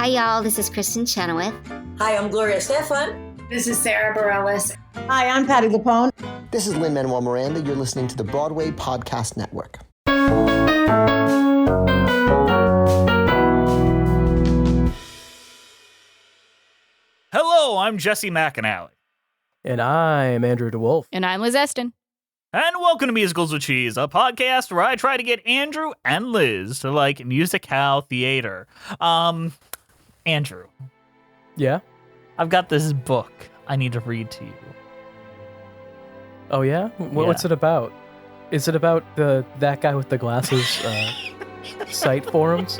Hi, y'all. This is Kristen Chenoweth. Hi, I'm Gloria Stefan. This is Sarah Bareilles. Hi, I'm Patty Lapone. This is Lin-Manuel Miranda. You're listening to the Broadway Podcast Network. Hello, I'm Jesse McAnally. And I'm Andrew DeWolf. And I'm Liz Eston. And welcome to Musicals with Cheese, a podcast where I try to get Andrew and Liz to like musical theater. Andrew. Yeah? I've got this book I need to read to you. Oh, yeah? What's it about? Is it about that guy with the glasses site forums?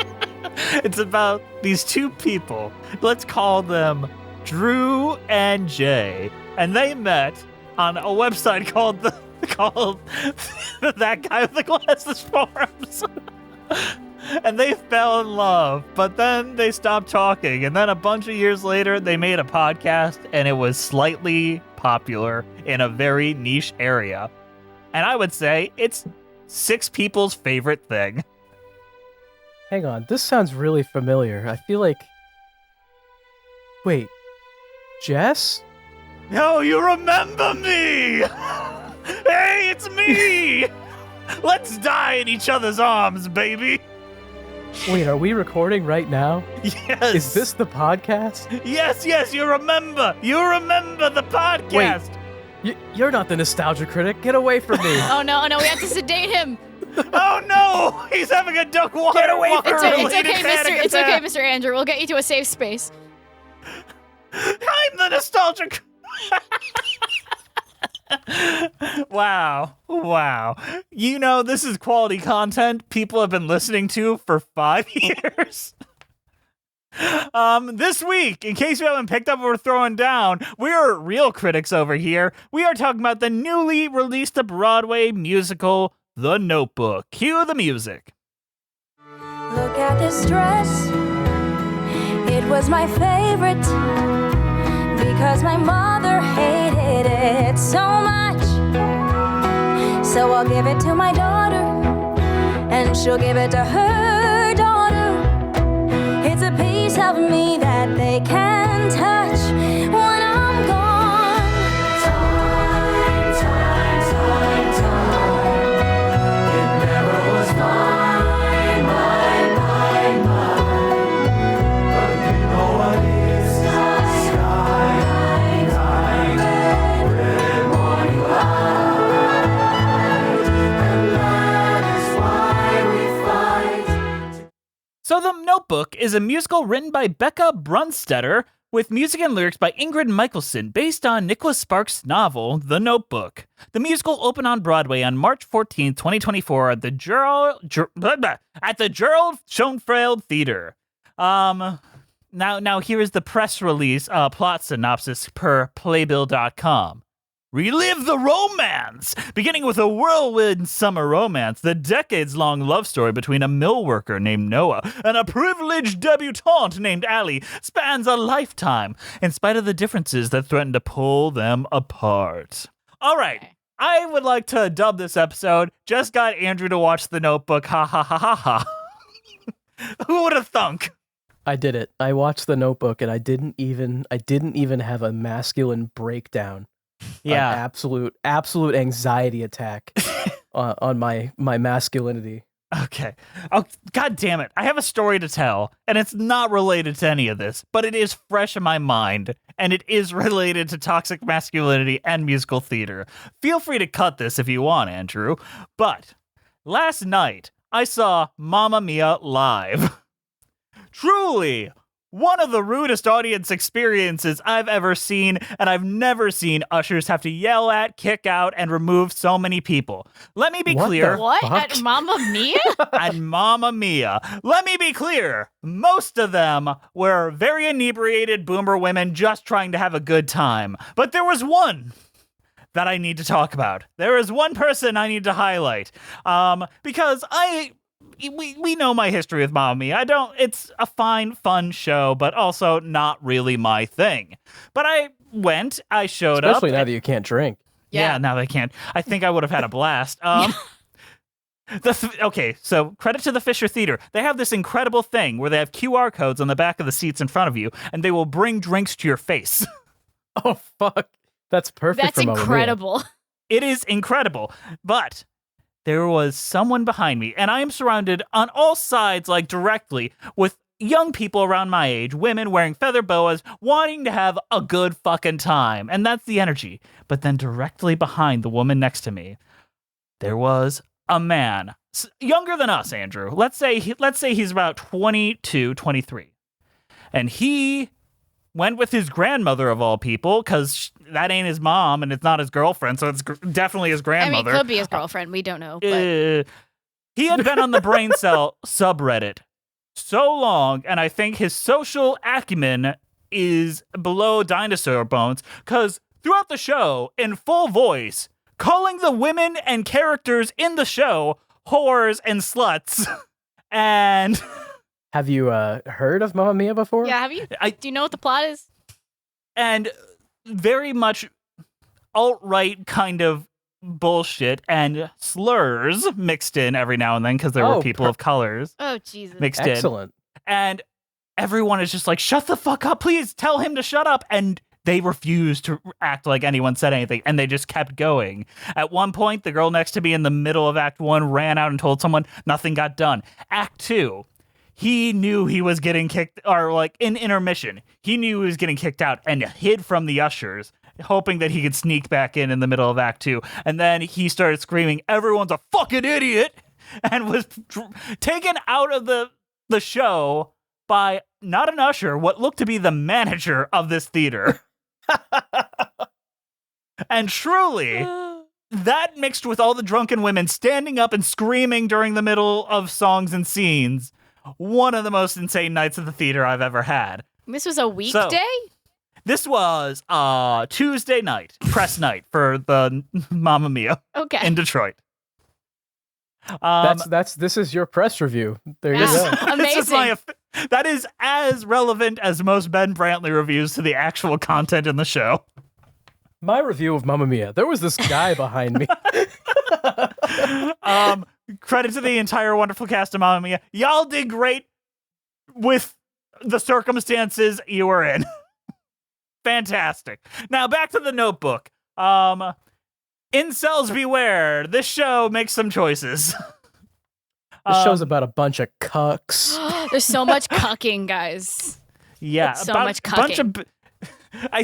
It's about these two people. Let's call them Drew and Jay. And they met on a website called That Guy with the Glasses Forums. And they fell in love, but then they stopped talking. And then a bunch of years later, they made a podcast, and it was slightly popular in a very niche area. And I would say it's 6 people's favorite thing. Hang on, this sounds really familiar. I feel like... Wait, Jess? No, you remember me! Hey, it's me! Let's die in each other's arms, baby! Wait, are we recording right now? Yes! Is this the podcast? Yes, you remember! You remember the podcast! Wait, you're not the nostalgia critic. Get away from me. Oh, no, we have to sedate him. Oh, no! He's having a duck water. Get away from me! It's okay, Mr. Andrew. We'll get you to a safe space. I'm the nostalgic. Wow. You know, this is quality content people have been listening to for 5 years. This week, in case you haven't picked up what we're throwing down, we're real critics over here. We are talking about the newly released Broadway musical, The Notebook. Cue the music. Look at this dress. It was my favorite because my mother hated it so much. So I'll give it to my daughter, and she'll give it to her daughter. It's a piece of me that they can touch when I'm gone. Time. It never was mine. But you know what is the sky, red morning light, and that is why we fight. So The Notebook is a musical written by Becca Brunstetter with music and lyrics by Ingrid Michaelson based on Nicholas Sparks' novel, The Notebook. The musical opened on Broadway on March 14, 2024 at the Gerald Schoenfeld Theater. Now here is the press release plot synopsis per Playbill.com. Relive the romance! Beginning with a whirlwind summer romance, the decades-long love story between a mill worker named Noah and a privileged debutante named Allie spans a lifetime, in spite of the differences that threaten to pull them apart. All right, I would like to dub this episode, Just Got Andrew to Watch The Notebook, ha ha ha ha ha. Who would have thunk? I did it. I watched The Notebook, and I didn't even have a masculine breakdown. Yeah, an absolute anxiety attack on my masculinity. Okay. Oh, God damn it. I have a story to tell, and it's not related to any of this, but it is fresh in my mind, and it is related to toxic masculinity and musical theater. Feel free to cut this if you want, Andrew. But last night, I saw Mamma Mia live. Truly, one of the rudest audience experiences I've ever seen, and I've never seen ushers have to yell at, kick out, and remove so many people. Let me be clear. What? At Mamma Mia? At Mamma Mia. Let me be clear. Most of them were very inebriated boomer women just trying to have a good time. But there was one that I need to talk about. There is one person I need to highlight. Because we know my history with Mamma Mia. It's a fine, fun show, but also not really my thing. But I showed up. Especially now that you can't drink. Yeah, now that I can't. I think I would have had a blast. Okay, so credit to the Fisher Theater. They have this incredible thing where they have QR codes on the back of the seats in front of you, and they will bring drinks to your face. Oh, fuck. That's perfect. That's for Mamma Mia. incredible. It is incredible. But there was someone behind me, and I am surrounded on all sides, like directly, with young people around my age, women wearing feather boas, wanting to have a good fucking time. And that's the energy. But then directly behind the woman next to me, there was a man younger than us, Andrew. Let's say he's about 22, 23. And he went with his grandmother of all people, because that ain't his mom and it's not his girlfriend, so it's definitely his grandmother. I mean, it could be his girlfriend. We don't know. But He had been on the Brain Cell subreddit so long, and I think his social acumen is below dinosaur bones, because throughout the show, in full voice, calling the women and characters in the show whores and sluts. And Have you heard of Mamma Mia before? yeah, have you? Do you know what the plot is? and very much alt-right kind of bullshit and slurs mixed in every now and then, because there were people of colors Oh, Jesus. mixed in. Excellent. And everyone is just like, shut the fuck up, please tell him to shut up. And they refused to act like anyone said anything, and they just kept going. At one point, the girl next to me in the middle of Act 1 ran out and told someone nothing got done. Act 2, he knew he was getting kicked, or like in intermission, he knew he was getting kicked out and hid from the ushers, hoping that he could sneak back in the middle of Act 2. And then he started screaming, everyone's a fucking idiot, and was taken out of the show by not an usher, what looked to be the manager of this theater. And truly, that mixed with all the drunken women standing up and screaming during the middle of songs and scenes, one of the most insane nights at the theater I've ever had. This was a weekday? This was Tuesday night, press night for the Mamma Mia Okay. in Detroit. This is your press review. There you Wow. go. Amazing. That is as relevant as most Ben Brantley reviews to the actual content in the show. My review of Mamma Mia. There was this guy behind me. Credit to the entire wonderful cast of Mamma Mia. Y'all did great with the circumstances you were in. Fantastic. Now back to the Notebook. Incels beware. This show makes some choices. This show's about a bunch of cucks. There's so much cucking, guys. Yeah, It's so much cucking. I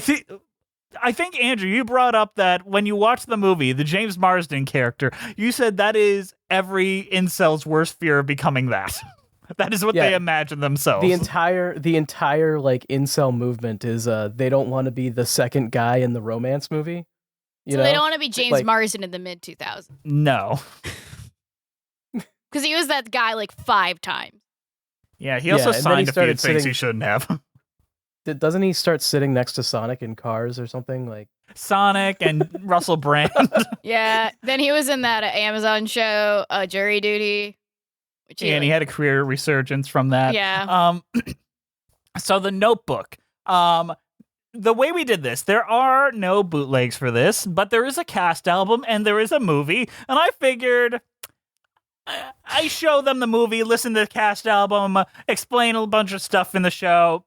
think Andrew, you brought up that when you watch the movie, the James Marsden character, you said that is every incel's worst fear of becoming that. That is what they imagine themselves. The entire like incel movement is they don't want to be the second guy in the romance movie. You know? They don't want to be James Like- Marsden in the mid 2000s. No. Because he was that guy like 5 times. Yeah, he also and then he signed a few started things sitting- he shouldn't have. Doesn't he start sitting next to Sonic in Cars or something? Like Sonic and Russell Brand. Yeah. Then he was in that Amazon show, Jury Duty. Which And he had a career resurgence from that. Yeah. So the Notebook. The way we did this, there are no bootlegs for this, but there is a cast album and there is a movie, and I figured I show them the movie, listen to the cast album, explain a bunch of stuff in the show.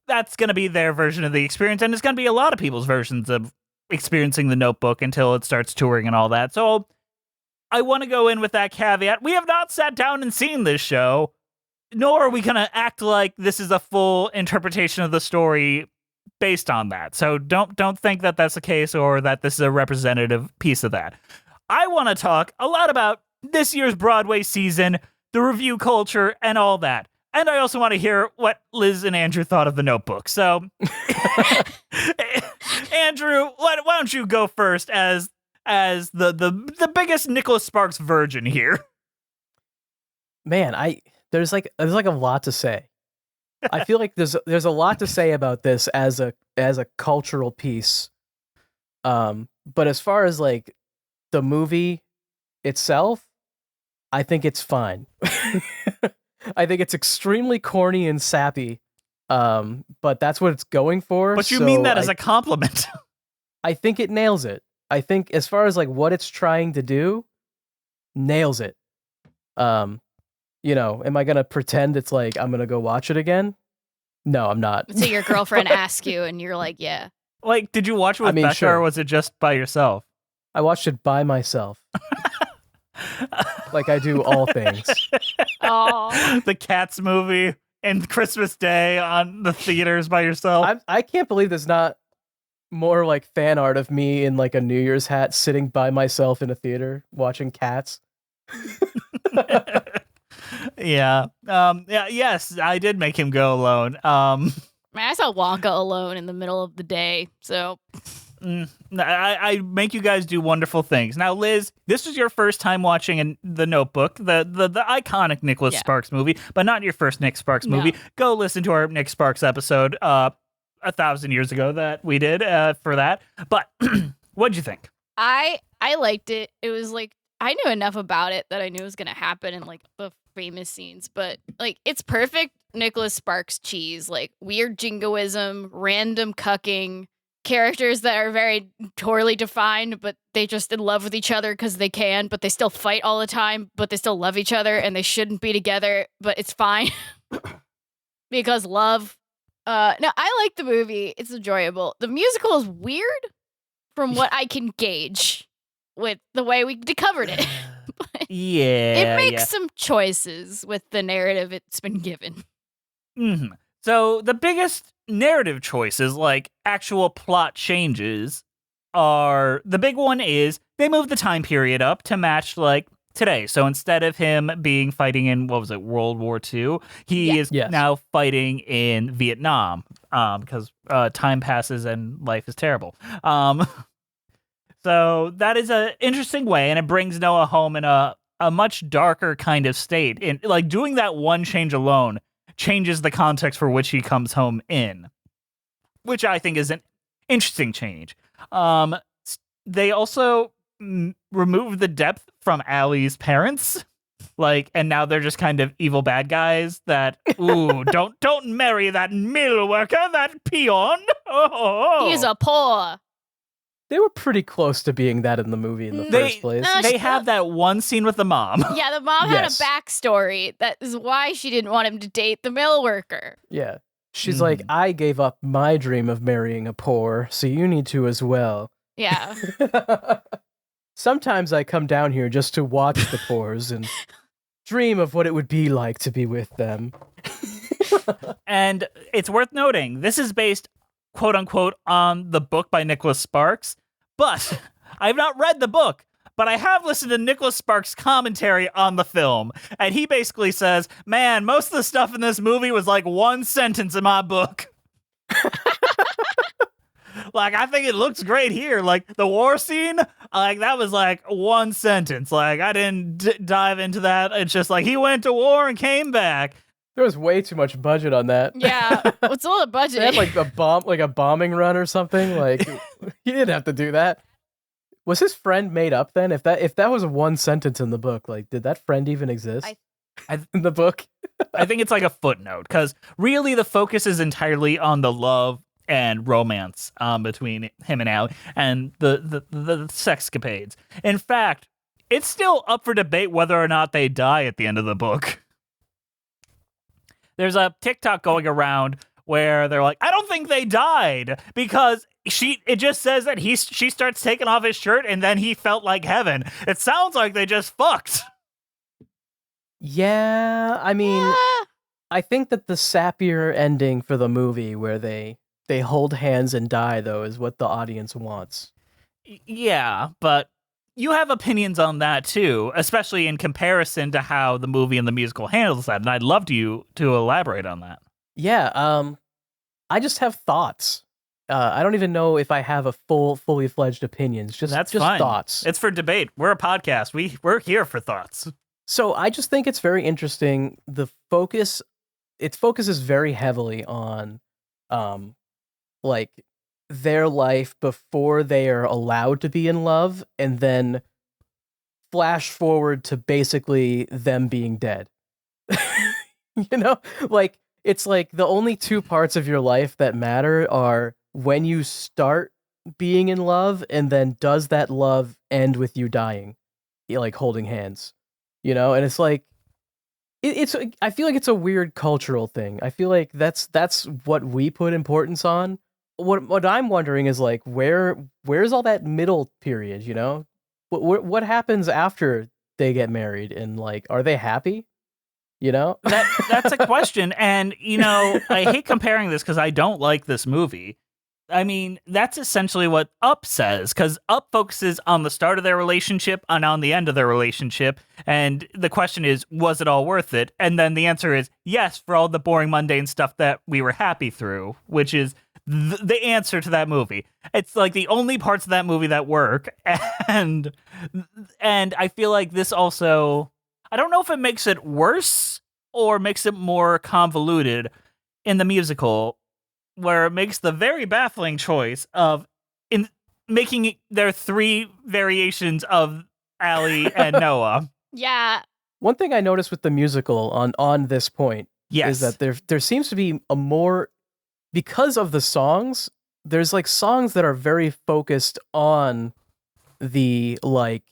That's going to be their version of the experience, and it's going to be a lot of people's versions of experiencing the Notebook until it starts touring and all that. So I want to go in with that caveat. We have not sat down and seen this show, nor are we going to act like this is a full interpretation of the story based on that. So don't think that that's the case or that this is a representative piece of that. I want to talk a lot about this year's Broadway season, the review culture, and all that. And I also want to hear what Liz and Andrew thought of the Notebook. So, Andrew, why don't you go first as the biggest Nicholas Sparks virgin here? Man, there's like a lot to say. I feel like there's a lot to say about this as a cultural piece. But as far as like the movie itself, I think it's fine. I think it's extremely corny and sappy. But that's what it's going for. But you so mean that as a compliment. I think it nails it. I think as far as like what it's trying to do, nails it. Am I gonna pretend it's like I'm gonna go watch it again? No, I'm not. So your girlfriend asks you, and you're like, yeah. Like, did you watch it with Becca, sure. or was it just by yourself? I watched it by myself. Like I do all things. Oh, The Cats movie and Christmas Day on the theaters by yourself. I can't believe there's not more like fan art of me in like a New Year's hat sitting by myself in a theater watching Cats. Yeah. Yes, I did make him go alone. man, I saw Wonka alone in the middle of the day. So I make you guys do wonderful things. Now, Liz, this was your first time watching The Notebook, the iconic Nicholas Sparks movie, but not your first Nick Sparks movie. No. Go listen to our Nick Sparks episode 1,000 years ago that we did for that. But what'd you think? I liked it. It was like I knew enough about it that I knew it was gonna happen in like the famous scenes, but like it's perfect Nicholas Sparks cheese, like weird jingoism, random cucking, characters that are very poorly defined, but they just in love with each other because they can, but they still fight all the time, but they still love each other and they shouldn't be together, but it's fine because love. No, I like the movie. It's enjoyable. The musical is weird from what I can gauge with the way we covered it. Yeah. It makes some choices with the narrative it's been given. Mm-hmm. So the biggest narrative choices, like actual plot changes, are the big one is they move the time period up to match like today. So instead of him being fighting in World War II, he is now fighting in Vietnam because time passes and life is terrible. So that is an interesting way, and it brings Noah home in a much darker kind of state. And like doing that one change alone changes the context for which he comes home in, which I think is an interesting change. They also removed the depth from Allie's parents, and now they're just kind of evil bad guys that don't marry that mill worker, that peon. Oh. He's a poor. They were pretty close to being that in the movie in the first place. No, They have that one scene with the mom. Yeah, the mom had a backstory. That is why she didn't want him to date the mill worker. Yeah. She's like, I gave up my dream of marrying a poor, so you need to as well. Yeah. Sometimes I come down here just to watch the poors and dream of what it would be like to be with them. And it's worth noting, this is based, quote unquote, on the book by Nicholas Sparks, but I've not read the book, but I have listened to Nicholas Sparks' commentary on the film, and he basically says, man, most of the stuff in this movie was like one sentence in my book. Like, I think it looks great here. Like, the war scene, like, that was like one sentence. Like, I didn't dive into that. It's just like, he went to war and came back. There was way too much budget on that. Yeah. What's all the budget? They had like a bombing run or something. Like, he didn't have to do that. Was his friend made up then? If that was one sentence in the book, like, did that friend even exist in the book? I think it's like a footnote, because really the focus is entirely on the love and romance between him and Allie and the sexcapades. In fact, it's still up for debate whether or not they die at the end of the book. There's a TikTok going around where they're like, I don't think they died, because it just says that she starts taking off his shirt and then he felt like heaven. It sounds like they just fucked. Yeah, I mean, I think that the sappier ending for the movie where they hold hands and die, though, is what the audience wants. Yeah, but you have opinions on that, too, especially in comparison to how the movie and the musical handles that, and I'd love you to elaborate on that. Yeah, I just have thoughts. I don't even know if I have a fully fledged opinions. That's just fine. Thoughts. It's for debate. We're a podcast. We're here for thoughts. So I just think it's very interesting. It focuses very heavily on, like, their life before they are allowed to be in love, and then flash forward to basically them being dead. Like, it's like the only two parts of your life that matter are when you start being in love, and then does that love end with you dying, like holding hands. you know, and it's like it's I feel like it's a weird cultural thing. I feel like that's what we put importance on. What I'm wondering is like where's all that middle period, you know? What happens after they get married, and like are they happy? You know? That's a question, and you know, I hate comparing this because I don't like this movie. I mean, that's essentially what Up says, because Up focuses on the start of their relationship and on the end of their relationship, and the question is, was it all worth it? And then the answer is yes, for all the boring, mundane stuff that we were happy through, which is the answer to that movie. It's like the only parts of that movie that work, and I feel like this also, I don't know if it makes it worse or makes it more convoluted in the musical, where it makes the very baffling choice of in making their 3 variations of Allie and Noah. Yeah. One thing I noticed with the musical on this point Yes. is that there seems to be a more, because of the songs, there's like songs that are very focused on the like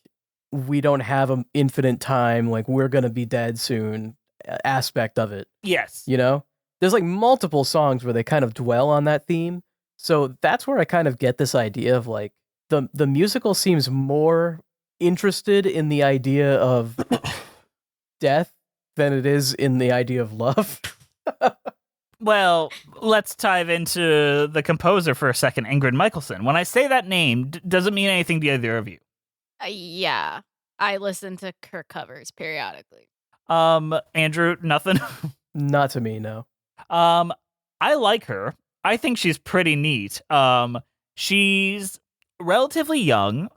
we don't have an infinite time, like we're gonna be dead soon aspect of it. Yes. You know? There's like multiple songs where they kind of dwell on that theme. So that's where I kind of get this idea of like the musical seems more interested in the idea of death than it is in the idea of love. Well, let's dive into the composer for a second, Ingrid Michaelson. When I say that name, does it mean anything to either of you? Yeah. I listen to her covers periodically. Andrew, nothing? Not to me, no. I like her. I think she's pretty neat. She's relatively young.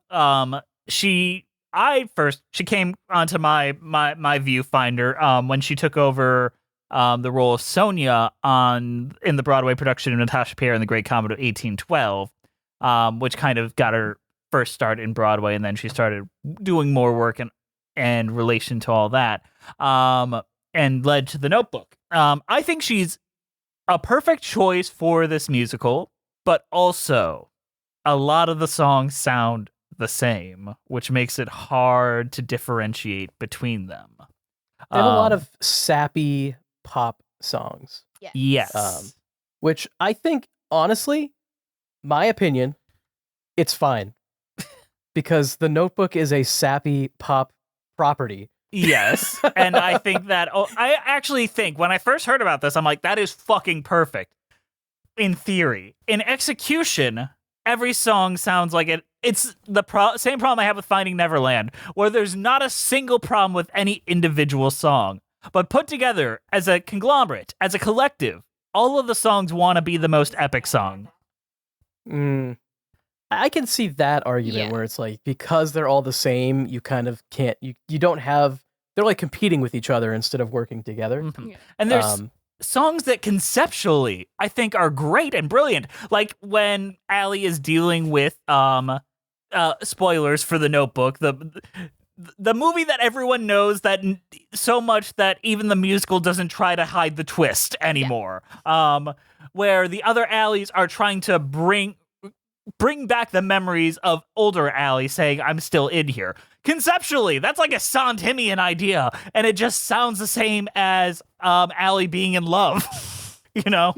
She came onto my viewfinder when she took over the role of Sonia in the Broadway production of Natasha Pierre and the Great Comet of 1812, which kind of got her first start in Broadway, and then she started doing more work in relation to all that, and led to The Notebook. I think she's a perfect choice for this musical, but also a lot of the songs sound the same, which makes it hard to differentiate between them. They have a lot of sappy pop songs. Yes. Which I think, honestly, my opinion, it's fine. Because The Notebook is a sappy pop property. Yes. And I think that, I actually think when I first heard about this, I'm like, that is fucking perfect. In theory. In execution, every song sounds like it. It's the same problem I have with Finding Neverland, where there's not a single problem with any individual song. But put together as a conglomerate, as a collective, all of the songs want to be the most epic song. I can see that argument where it's like, because they're all the same, you kind of can't, you don't have, they're like competing with each other instead of working together. Mm-hmm. And there's songs that conceptually I think are great and brilliant. Like when Allie is dealing with, spoilers for The Notebook, the movie that everyone knows that so much that even the musical doesn't try to hide the twist anymore. Where the other Allies are trying to bring back the memories of older Allie saying, I'm still in here. Conceptually, that's like a Sondheimian idea, and it just sounds the same as Allie being in love, you know?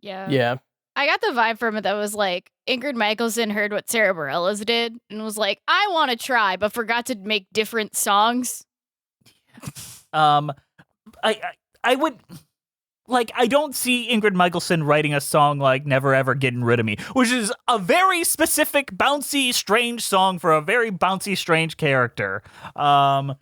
Yeah. I got the vibe from it that was like, Ingrid Michaelson heard what Sarah Bareilles did and was like, I want to try, but forgot to make different songs. I would... Like, I don't see Ingrid Michaelson writing a song like Never Ever Getting Rid of Me, which is a very specific, bouncy, strange song for a very bouncy, strange character. And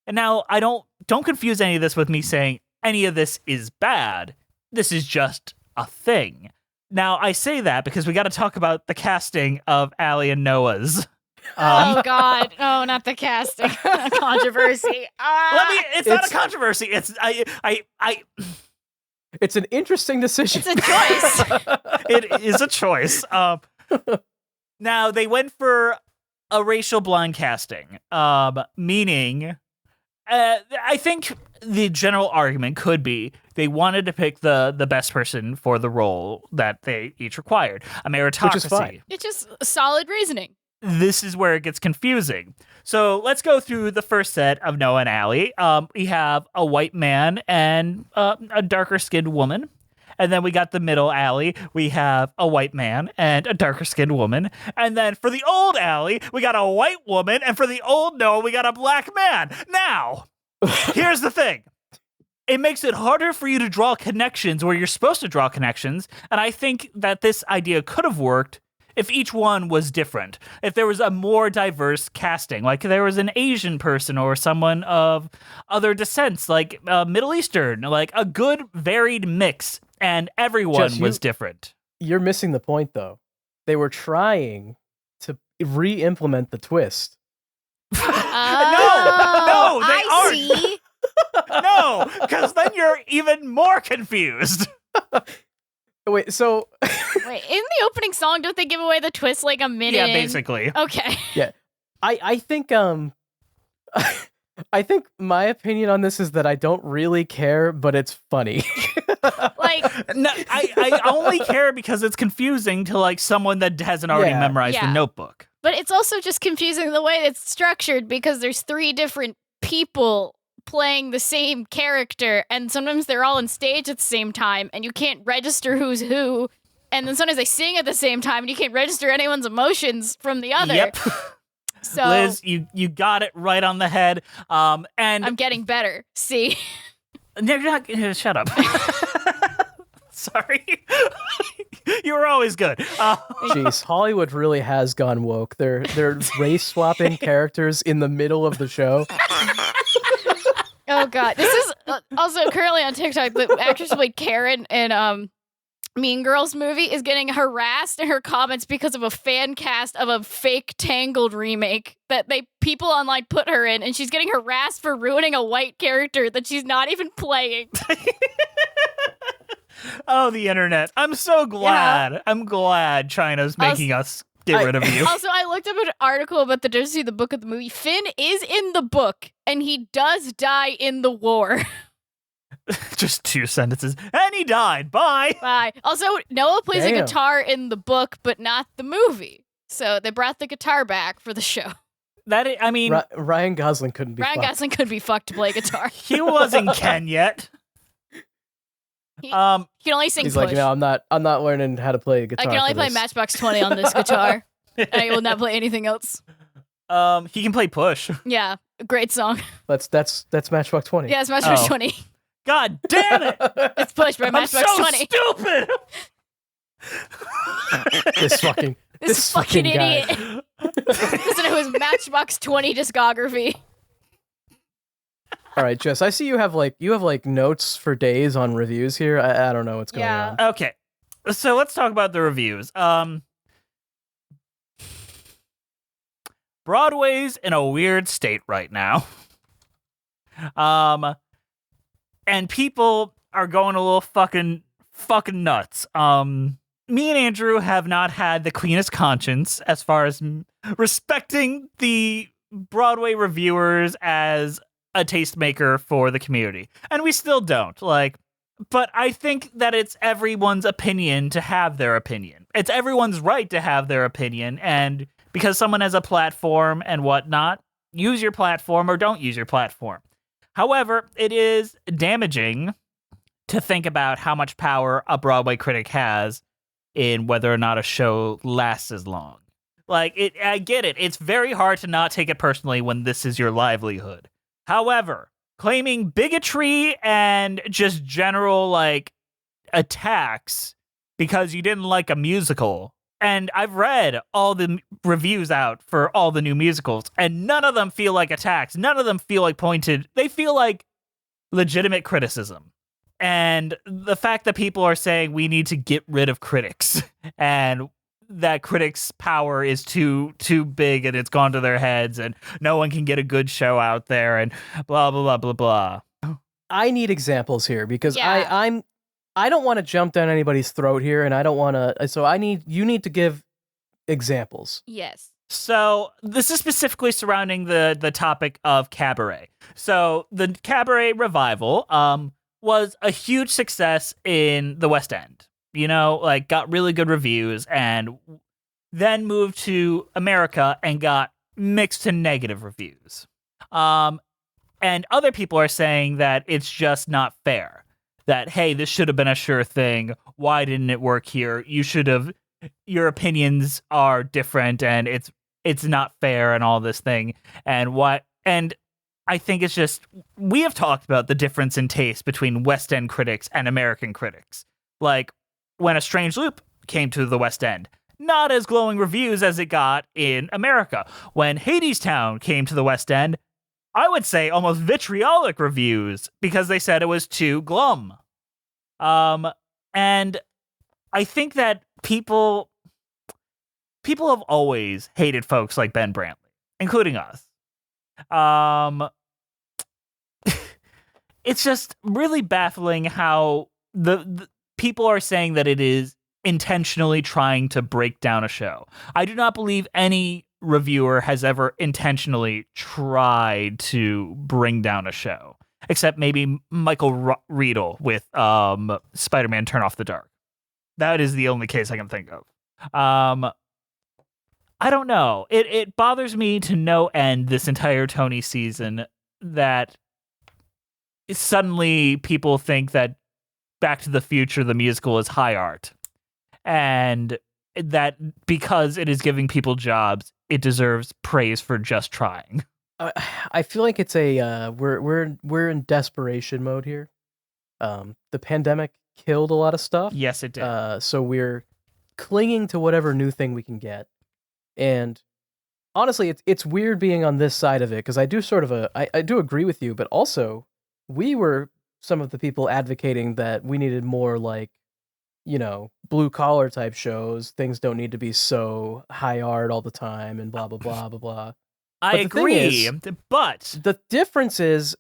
now, I don't confuse any of this with me saying any of this is bad. This is just a thing. Now, I say that because we got to talk about the casting of Allie and Noah's. Oh God! Oh, not the casting controversy. It's not a controversy. It's It's an interesting decision. It's a choice. It is a choice. Now they went for a racial blind casting, meaning, I think the general argument could be they wanted to pick the best person for the role that they each required. A meritocracy. Which is fine. It's just solid reasoning. this is where it gets confusing. So let's go through the first set of Noah and Allie. We have a white man and a darker-skinned woman. And then we got the middle Allie. We have a white man and a darker-skinned woman. And then for the old Allie, we got a white woman. And for the old Noah, we got a black man. Now, here's the thing. It makes it harder for you to draw connections where you're supposed to draw connections. And I think that this idea could have worked if each one was different. If there was a more diverse casting, like there was an Asian person or someone of other descents, like Middle Eastern, like a good varied mix, and everyone Jess, was different. You're missing the point, though. They were trying to re-implement the twist. No, they I aren't. see. No, because then you're even more confused. Wait, so Wait, in the opening song, don't they give away the twist like a minute Yeah, in? basically. Okay. I think I think my opinion on this is that I don't really care, but it's funny. Like, No, I only care because it's confusing to like someone that hasn't already Yeah. memorized Yeah. the Notebook. but it's also just confusing the way it's structured because there's 3 different people playing the same character, and sometimes they're all on stage at the same time, and you can't register who's who. And then sometimes they sing at the same time, and you can't register anyone's emotions from the other. Yep. So Liz, you got it right on the head. And I'm getting better. See? No, you're not. Shut up. Sorry. You were always good. Jeez, Hollywood really has gone woke. They're race swapping characters in the middle of the show. Oh god, this is also currently on TikTok. The actress who played Karen in Mean Girls movie is getting harassed in her comments because of a fan cast of a fake Tangled remake that people online put her in, and she's getting harassed for ruining a white character that she's not even playing. Oh, the internet! I'm so glad. Yeah. I'm glad China's making us get rid of you. Also, I looked up an article about the difference between the book and the movie. Finn is in the book, and he does die in the war. Just 2 sentences, and he died. Bye. Bye. Also, Noah plays a Damn. guitar in the book, but not the movie. So they brought the guitar back for the show. I mean, Ryan Gosling couldn't be Ryan fucked. Gosling could be fucked to play guitar. he wasn't Ken yet. He can only sing He's push. like, no, I'm not learning how to play I guitar. can only for play this." Matchbox 20 on this guitar. And I will not play anything else. He can play Push. Yeah, great song. That's Matchbox 20. Yeah, it's Matchbox Oh. 20. God damn it! It's Push by I'm Matchbox so 20. stupid. This This fucking guy. idiot. Listen to his Matchbox 20 discography. All right, Jess, I see you have notes for days on reviews here. I don't know what's going Yeah. on. Okay, so let's talk about the reviews. Broadway's in a weird state right now. And people are going a little fucking nuts. Me and Andrew have not had the cleanest conscience as far as respecting the Broadway reviewers as a tastemaker for the community. And we still don't. But I think that it's everyone's opinion to have their opinion. It's everyone's right to have their opinion, and because someone has a platform and whatnot, use your platform or don't use your platform. However, it is damaging to think about how much power a Broadway critic has in whether or not a show lasts as long. I get it. It's very hard to not take it personally when this is your livelihood. However, claiming bigotry and just general, attacks because you didn't like a musical. And I've read all the reviews out for all the new musicals, and none of them feel like attacks. None of them feel like pointed. They feel like legitimate criticism. And the fact that people are saying we need to get rid of critics and that critics' power is too big and it's gone to their heads and no one can get a good show out there and blah, blah, blah, blah, blah. I need examples here because Yeah. I don't want to jump down anybody's throat here, and I don't want to. So you need to give examples. Yes. So this is specifically surrounding the topic of cabaret. So the cabaret revival was a huge success in the West End. Got really good reviews, and then moved to America and got mixed to negative reviews. And other people are saying that it's just not fair. That, hey, this should have been a sure thing. Why didn't it work here? Your opinions are different and it's not fair and all this thing. And I think it's just, we have talked about the difference in taste between West End critics and American critics. Like, when A Strange Loop came to the West End, not as glowing reviews as it got in America. When Hadestown came to the West End, I would say almost vitriolic reviews because they said it was too glum. And I think that people have always hated folks like Ben Brantley, including us. It's just really baffling how the people are saying that it is intentionally trying to break down a show. I do not believe any reviewer has ever intentionally tried to bring down a show, except maybe Michael Riedel with Spider-Man Turn Off the Dark. That is the only case I can think of. I don't know. It bothers me to no end this entire Tony season that suddenly people think that Back to the Future, the musical, is high art. And that because it is giving people jobs, it deserves praise for just trying. I feel like it's we're in desperation mode here. The pandemic killed a lot of stuff. Yes, it did. So we're clinging to whatever new thing we can get. And honestly, it's weird being on this side of it because I do agree with you, but also we were some of the people advocating that we needed more like, blue collar type shows. Things don't need to be so high art all the time and blah, blah, blah, blah, blah. I agree, but the difference is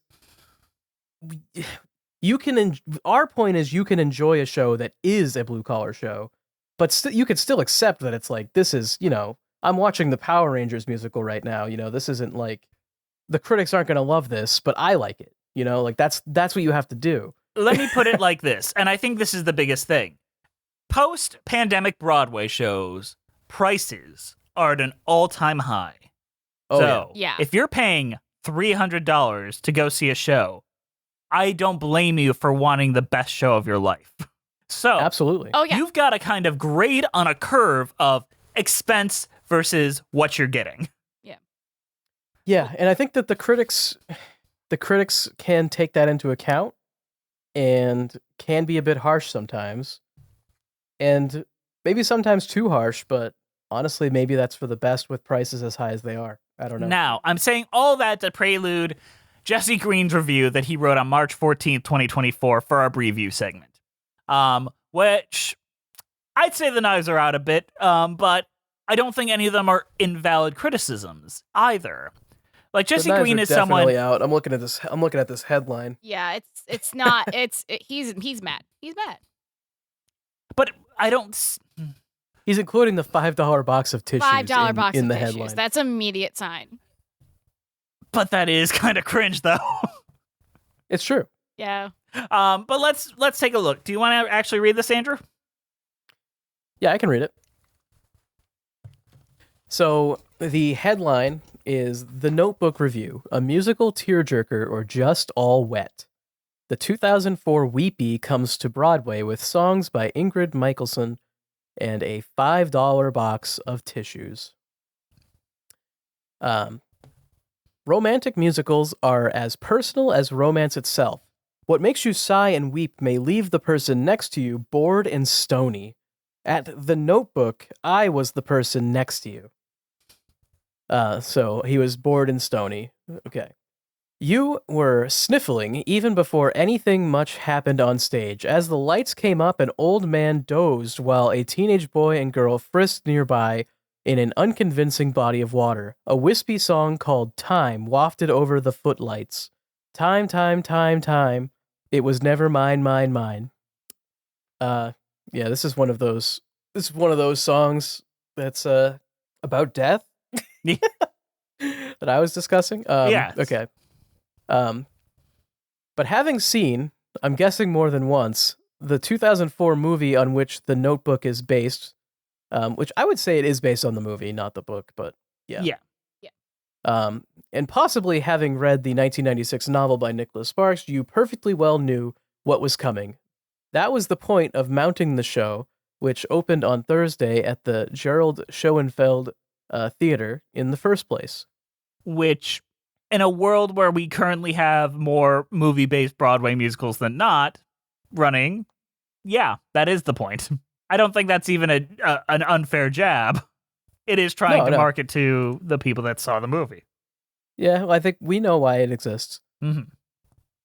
our point is you can enjoy a show that is a blue collar show, but you could still accept that it's like, this is, I'm watching the Power Rangers musical right now. This isn't like the critics aren't going to love this, but I like it. Like that's what you have to do. Let me put it like this, and I think this is the biggest thing. Post-pandemic Broadway shows, prices are at an all-time high. Oh, so, yeah. If you're paying $300 to go see a show, I don't blame you for wanting the best show of your life. So, absolutely. Oh, yeah. You've got to kind of grade on a curve of expense versus what you're getting. Yeah. Yeah, and I think that the critics can take that into account and can be a bit harsh sometimes. And maybe sometimes too harsh, but honestly, maybe that's for the best with prices as high as they are. I don't know. Now, I'm saying all that to prelude Jesse Green's review that he wrote on March 14th, 2024 for our preview segment. Which I'd say the knives are out a bit, but I don't think any of them are invalid criticisms either. Like Jesse Green is someone out. I'm looking at this headline. Yeah, it's not. He's mad. He's mad. But I don't. He's including the $5 box of tissues $5 box in of the tissues. headline. That's an immediate sign. But that is kind of cringe, though. It's true. Yeah. But let's take a look. Do you want to actually read this, Andrew? Yeah, I can read it. So the headline is The Notebook Review, a musical tearjerker or just all wet. The 2004 Weepy comes to Broadway with songs by Ingrid Michaelson and a $5 box of tissues. Romantic musicals are as personal as romance itself. What makes you sigh and weep may leave the person next to you bored and stony. At The Notebook, I was the person next to you. So he was bored and stony. Okay. You were sniffling even before anything much happened on stage. As the lights came up, an old man dozed while a teenage boy and girl frisked nearby in an unconvincing body of water. A wispy song called Time wafted over the footlights. Time, time, time, time. It was never mine, mine, mine. Yeah, this is one of those songs that's about death that I was discussing. Yes. Okay. But having seen, I'm guessing more than once, the 2004 movie on which The Notebook is based, which I would say it is based on the movie, not the book, but yeah. And possibly having read the 1996 novel by Nicholas Sparks, you perfectly well knew what was coming. That was the point of mounting the show, which opened on Thursday at the Gerald Schoenfeld Theater in the first place. Which, in a world where we currently have more movie-based Broadway musicals than not running, yeah, that is the point. I don't think that's even an unfair jab. It is trying to market to the people that saw the movie. Yeah, well, I think we know why it exists. Mm-hmm.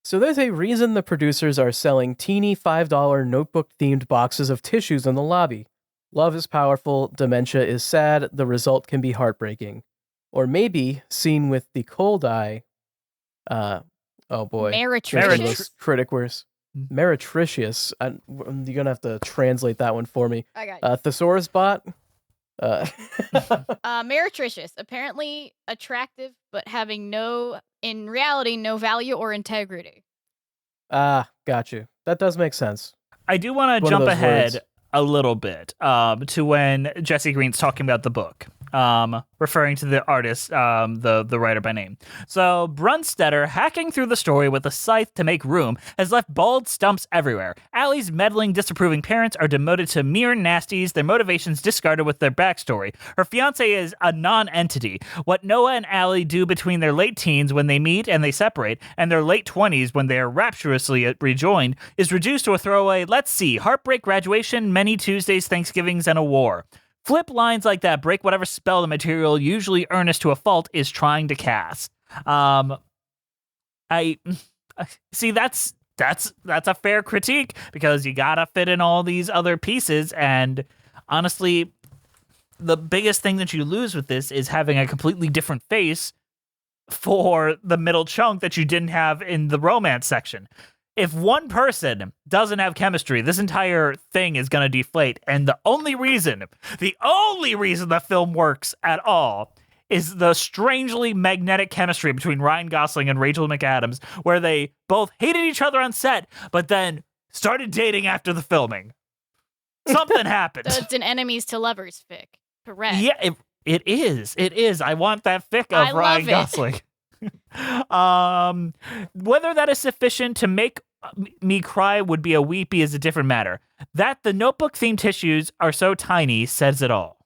So there's a reason the producers are selling teeny $5 notebook-themed boxes of tissues in the lobby. Love is powerful, dementia is sad, the result can be heartbreaking. Or maybe, seen with the cold eye, oh boy. Meretricious? Critic worse. Meretricious. You're going to have to translate that one for me. I got you. Thesaurus bot? Meretricious. Apparently attractive, but having in reality, no value or integrity. Got you. That does make sense. I do want to jump ahead a little bit to when Jesse Green's talking about the book, referring to the artist, the writer by name. So Brunstetter, hacking through the story with a scythe to make room, has left bald stumps everywhere. Allie's meddling, disapproving parents are demoted to mere nasties, their motivations discarded with their backstory. Her fiancé is a non-entity. What Noah and Allie do between their late teens when they meet and they separate, and their late 20s when they are rapturously rejoined, is reduced to a throwaway, let's see, heartbreak, graduation, many Tuesdays, Thanksgivings, and a war. Flip lines like that break whatever spell the material, usually earnest to a fault, is trying to cast. I see that's a fair critique because you gotta fit in all these other pieces, and honestly, the biggest thing that you lose with this is having a completely different face for the middle chunk that you didn't have in the romance section. If one person doesn't have chemistry, this entire thing is going to deflate. And the only reason the film works at all is the strangely magnetic chemistry between Ryan Gosling and Rachel McAdams, where they both hated each other on set, but then started dating after the filming. Something happened. So it's an enemies to lovers fic. Correct. Yeah, it is. It is. I want that fic of Ryan Gosling. Whether that is sufficient to make me cry would be a weepy is a different matter. That the notebook themed tissues are so tiny says it all.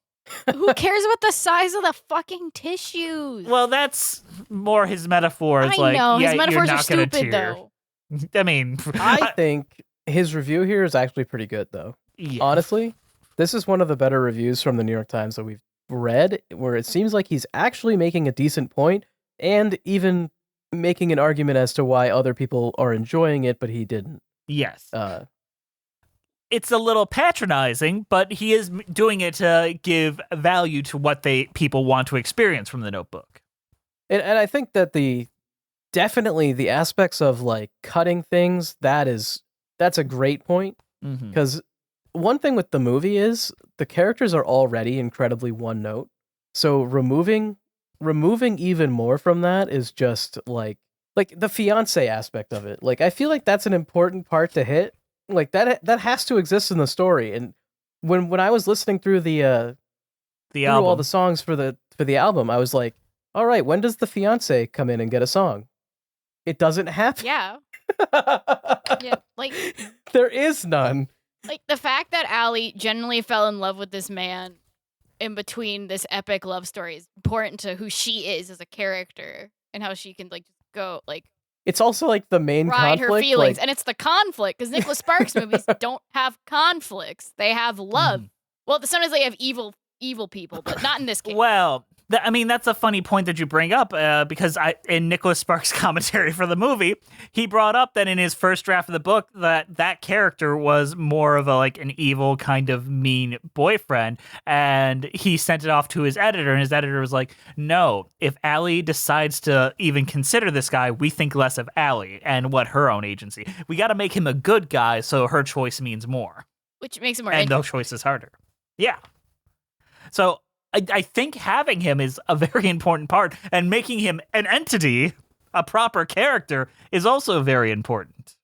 Who cares about the size of the fucking tissues? Well, that's more his metaphor. It's I know. Yeah, his metaphors you're are not gonna stupid, tear. though. I mean, I think his review here is actually pretty good, though. Yeah. Honestly, this is one of the better reviews from the New York Times that we've read, where it seems like he's actually making a decent point and even making an argument as to why other people are enjoying it, but he didn't. Yes. It's a little patronizing, but he is doing it to give value to what people want to experience from the notebook. And I think that definitely the aspects of like cutting things, that's a great point. Because one thing with the movie is the characters are already incredibly one note. So removing even more from that is just like the fiance aspect of it. Like, I feel like that's an important part to hit. Like that has to exist in the story. And when I was listening through through album, all the songs for the album, I was like, all right, when does the fiance come in and get a song? It doesn't happen. Yeah. Yeah, like there is none. Like the fact that Allie genuinely fell in love with this man in between this epic love story is important to who she is as a character and how she can like just go like it's also like the main ride conflict, her feelings, like... and it's the conflict because Nicholas Sparks movies don't have conflicts; they have love. Well, sometimes they have evil people, but not in this case. Well, I mean, that's a funny point that you bring up because in Nicholas Sparks' commentary for the movie, he brought up that in his first draft of the book that character was more of an evil kind of mean boyfriend, and he sent it off to his editor, and his editor was like, no, if Allie decides to even consider this guy, we think less of Allie and what her own agency. We got to make him a good guy so her choice means more. Which makes it more and no choice is harder. Yeah. So I think having him is a very important part, and making him an entity, a proper character, is also very important.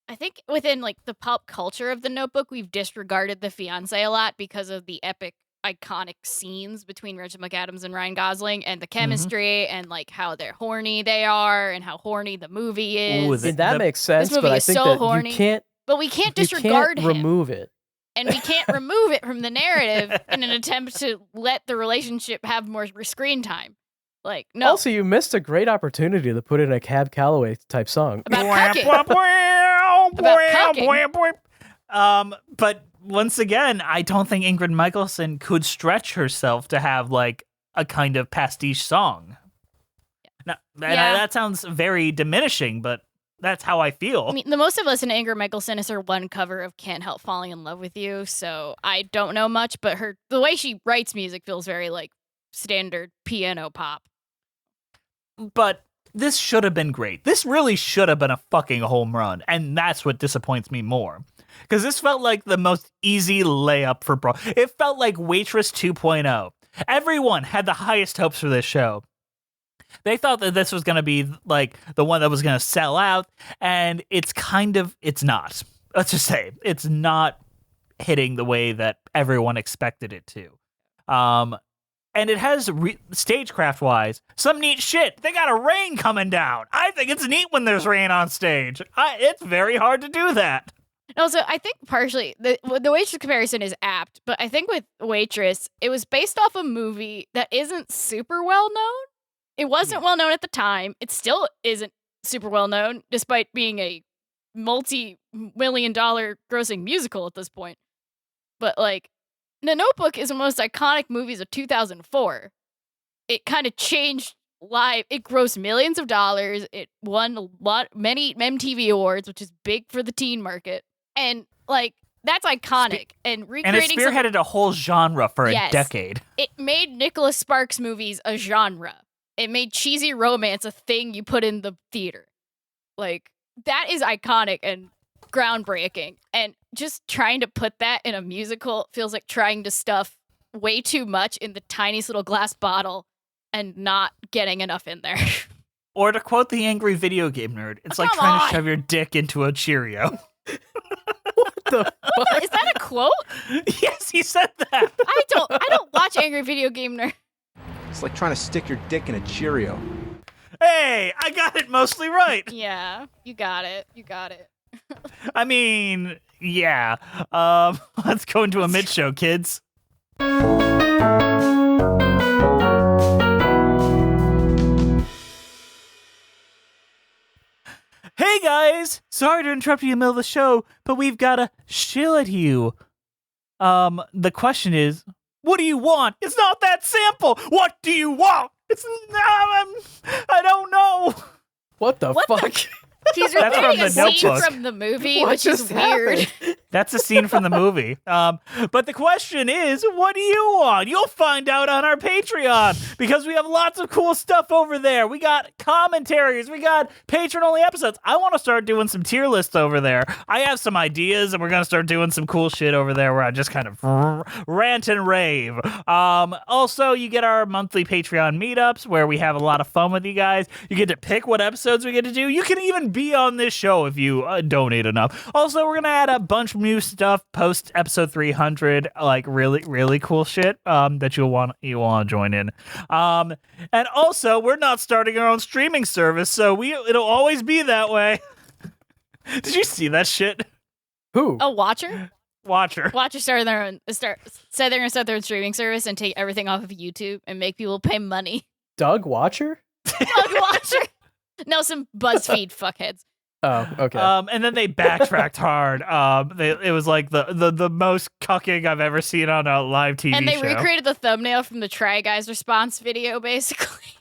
I think within like the pop culture of the Notebook, we've disregarded the fiance a lot because of the epic iconic scenes between Rachel McAdams and Ryan Gosling, and the chemistry and like how they're horny they are and how horny the movie is. Ooh, that makes sense, movie but I is think so that horny. you can't. But we can't You disregard can't him. remove it. And we can't remove it from the narrative in an attempt to let the relationship have more screen time. Like, no. Also, you missed a great opportunity to put in a Cab Calloway type song. About cucking. But once again, I don't think Ingrid Michaelson could stretch herself to have like a kind of pastiche song. Now, that sounds very diminishing, but that's how I feel. I mean, the most I've listened to Ingrid Michaelson is her one cover of Can't Help Falling in Love with You, so I don't know much, but the way she writes music feels very like standard piano pop. But this should have been great. This really should have been a fucking home run, and that's what disappoints me more. Because this felt like the most easy layup for Broadway. It felt like Waitress 2.0. Everyone had the highest hopes for this show. They thought that this was going to be like the one that was going to sell out, and it's not. Let's just say it's not hitting the way that everyone expected it to. And it has stagecraft-wise some neat shit. They got a rain coming down. I think it's neat when there's rain on stage. It's very hard to do that. Also, I think partially the Waitress comparison is apt, but I think with Waitress, it was based off a movie that isn't super well known. It wasn't well known at the time. It still isn't super well known, despite being a multi-million-dollar grossing musical at this point. But like, The Notebook is one of the most iconic movies of 2004. It kind of changed live. It grossed millions of dollars. It won many MTV awards, which is big for the teen market. And like, that's iconic. And it recreating spearheaded a whole genre for a decade. It made Nicholas Sparks movies a genre. It made cheesy romance a thing you put in the theater. Like, that is iconic and groundbreaking. And just trying to put that in a musical feels like trying to stuff way too much in the tiniest little glass bottle and not getting enough in there. Or to quote the angry video game nerd, it's like Come trying on. to shove your dick into a Cheerio. What the fuck? Is that a quote? Yes, he said that. I don't watch Angry Video Game Nerd. It's like trying to stick your dick in a Cheerio. Hey, I got it mostly right. Yeah, you got it. I mean, yeah. Let's go into a mid-show, kids. Hey guys! Sorry to interrupt you in the middle of the show, but we've got a shill at you. The question is, what do you want? It's not that simple! What do you want? It's not, I don't know. What the fuck? He's That's from repeating The a scene Notebook. from the movie, What which is just weird. happened? That's a scene from the movie. But the question is, what do you want? You'll find out on our Patreon because we have lots of cool stuff over there. We got commentaries. We got patron-only episodes. I want to start doing some tier lists over there. I have some ideas, and we're going to start doing some cool shit over there where I just kind of rant and rave. Also, you get our monthly Patreon meetups where we have a lot of fun with you guys. You get to pick what episodes we get to do. You can even be on this show if you donate enough. Also, we're going to add a bunch of new stuff post episode 300, like really, really cool shit that you'll want to join in. And also, we're not starting our own streaming service, so it'll always be that way. Did you see that shit? Who? A Watcher? Watcher. Watcher said they're going to start their own streaming service and take everything off of YouTube and make people pay money. Doug Watcher? Doug Watcher. No, some BuzzFeed fuckheads. Oh, okay. And then they backtracked hard. It was like the most cucking I've ever seen on a live TV show. And they recreated the thumbnail from the Try Guys response video, basically.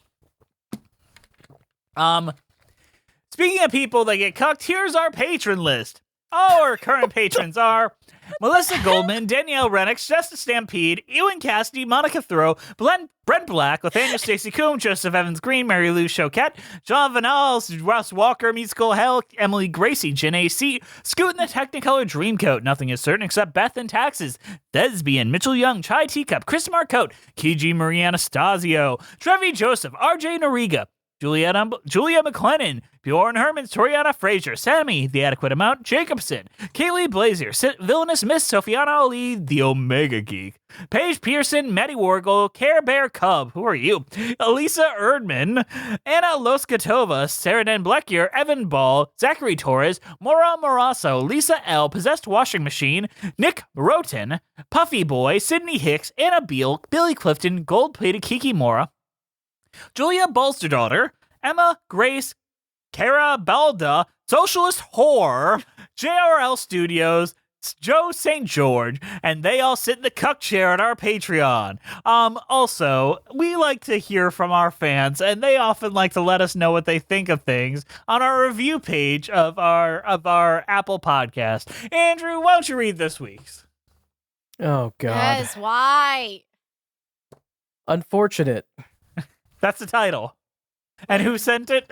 Speaking of people that get cucked, here's our patron list. Our current patrons are Melissa Goldman, Danielle Rennick, Justice Stampede, Ewan Cassidy, Monica Thoreau, Brent Black, Nathaniel Stacey Coombe, Joseph Evans Green, Mary Lou Choquette, John Vanals, Ross Walker, Musical Hell, Emily Gracie, Jen A.C., Scoot in the Technicolor Dreamcoat, Nothing is Certain Except Beth and Taxes, Thesbian, Mitchell Young, Chai Teacup, Chris Marcotte, Kiji Marie Anastasio, Trevi Joseph, RJ Noriga, Juliet McLennan, Bjorn Herman, Toriana Fraser, Sammy, The Adequate Amount, Jacobson, Kaylee Blazier, Villainous Miss, Sophiana Ali, The Omega Geek, Paige Pearson, Maddie Wargle, Care Bear Cub, who are you? Elisa Erdman, Anna Loskatova, Sarah Dan Blekier, Evan Ball, Zachary Torres, Maura Morasso, Lisa L, Possessed Washing Machine, Nick Roten, Puffy Boy, Sydney Hicks, Anna Beal, Billy Clifton, Gold-Plated Kiki Mora, Julia Bolsterdaughter, Emma Grace, Kara Balda, Socialist Whore, JRL Studios, Joe St. George, and they all sit in the cuck chair at our Patreon. Also, we like to hear from our fans, and they often like to let us know what they think of things on our review page of our Apple podcast. Andrew, why don't you read this week's? Oh, God. Yes, why? Unfortunate. That's the title. And who sent it?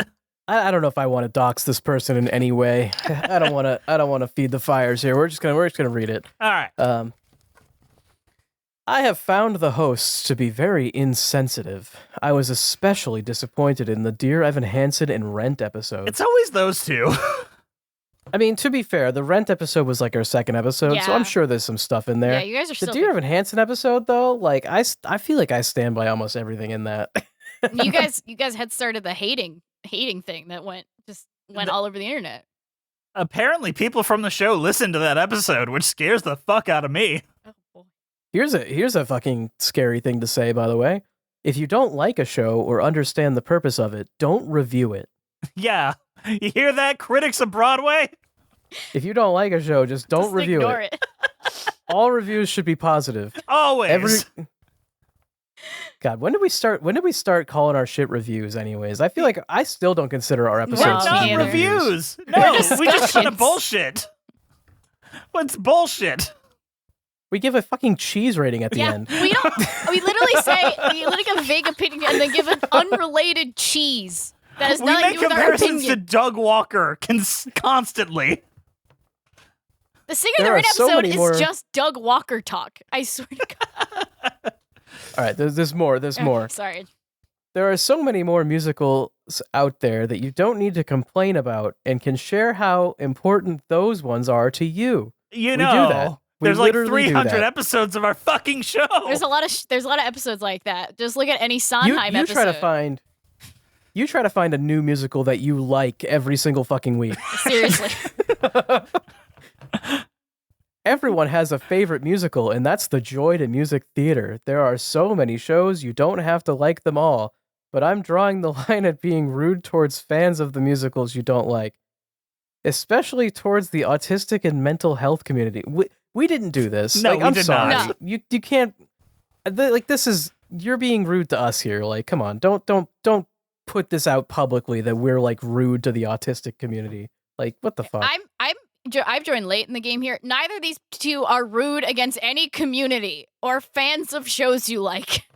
I don't know if I want to dox this person in any way. I don't want to feed the fires here. We're just gonna read it. All right. I have found the hosts to be very insensitive. I was especially disappointed in the Dear Evan Hansen and Rent episode. It's always those two. I mean, to be fair, the Rent episode was like our second episode, so Yeah. I'm sure there's some stuff in there. Yeah, you guys are The still. Dear Evan Hansen episode, though, like I feel like I stand by almost everything in that. you guys had started the hating thing that went all over the internet. Apparently, people from the show listened to that episode, which scares the fuck out of me. Oh boy. Here's a fucking scary thing to say, by the way. If you don't like a show or understand the purpose of it, don't review it. Yeah. You hear that, critics of Broadway? If you don't like a show, just don't Just review ignore it. it. All reviews should be positive. Always. God, when did we start calling our shit reviews anyways? I feel like I still don't consider our We're episodes No, to not be neither. reviews. No, we just kind discussions. of bullshit. What's bullshit? We give a fucking cheese rating at the Yeah, end. we don't. We literally give a vague opinion and then give an unrelated cheese that has We nothing to make do with our comparisons to opinion. Doug Walker constantly. The Singing the There Rain are so episode many is more- just Doug Walker talk. I swear to God. All right, there's more. There's more. Sorry. There are so many more musicals out there that you don't need to complain about and can share how important those ones are to you. You We know, do that. We there's like literally do 300 that. episodes of our fucking show. There's a lot of episodes like that. Just look at any You, Sondheim you episode. try to find a new musical that you like every single fucking week. Seriously. Everyone has a favorite musical, and that's the joy to music theater. There are so many shows, you don't have to like them all. But I'm drawing the line at being rude towards fans of the musicals you don't like. Especially towards the autistic and mental health community. We didn't do this. No, like, we I'm did sorry. not. You can't. This is, you're being rude to us here. Like, come on, don't put this out publicly that we're like rude to the autistic community. Like, what the fuck? I've joined late in the game here. Neither of these two are rude against any community or fans of shows you like.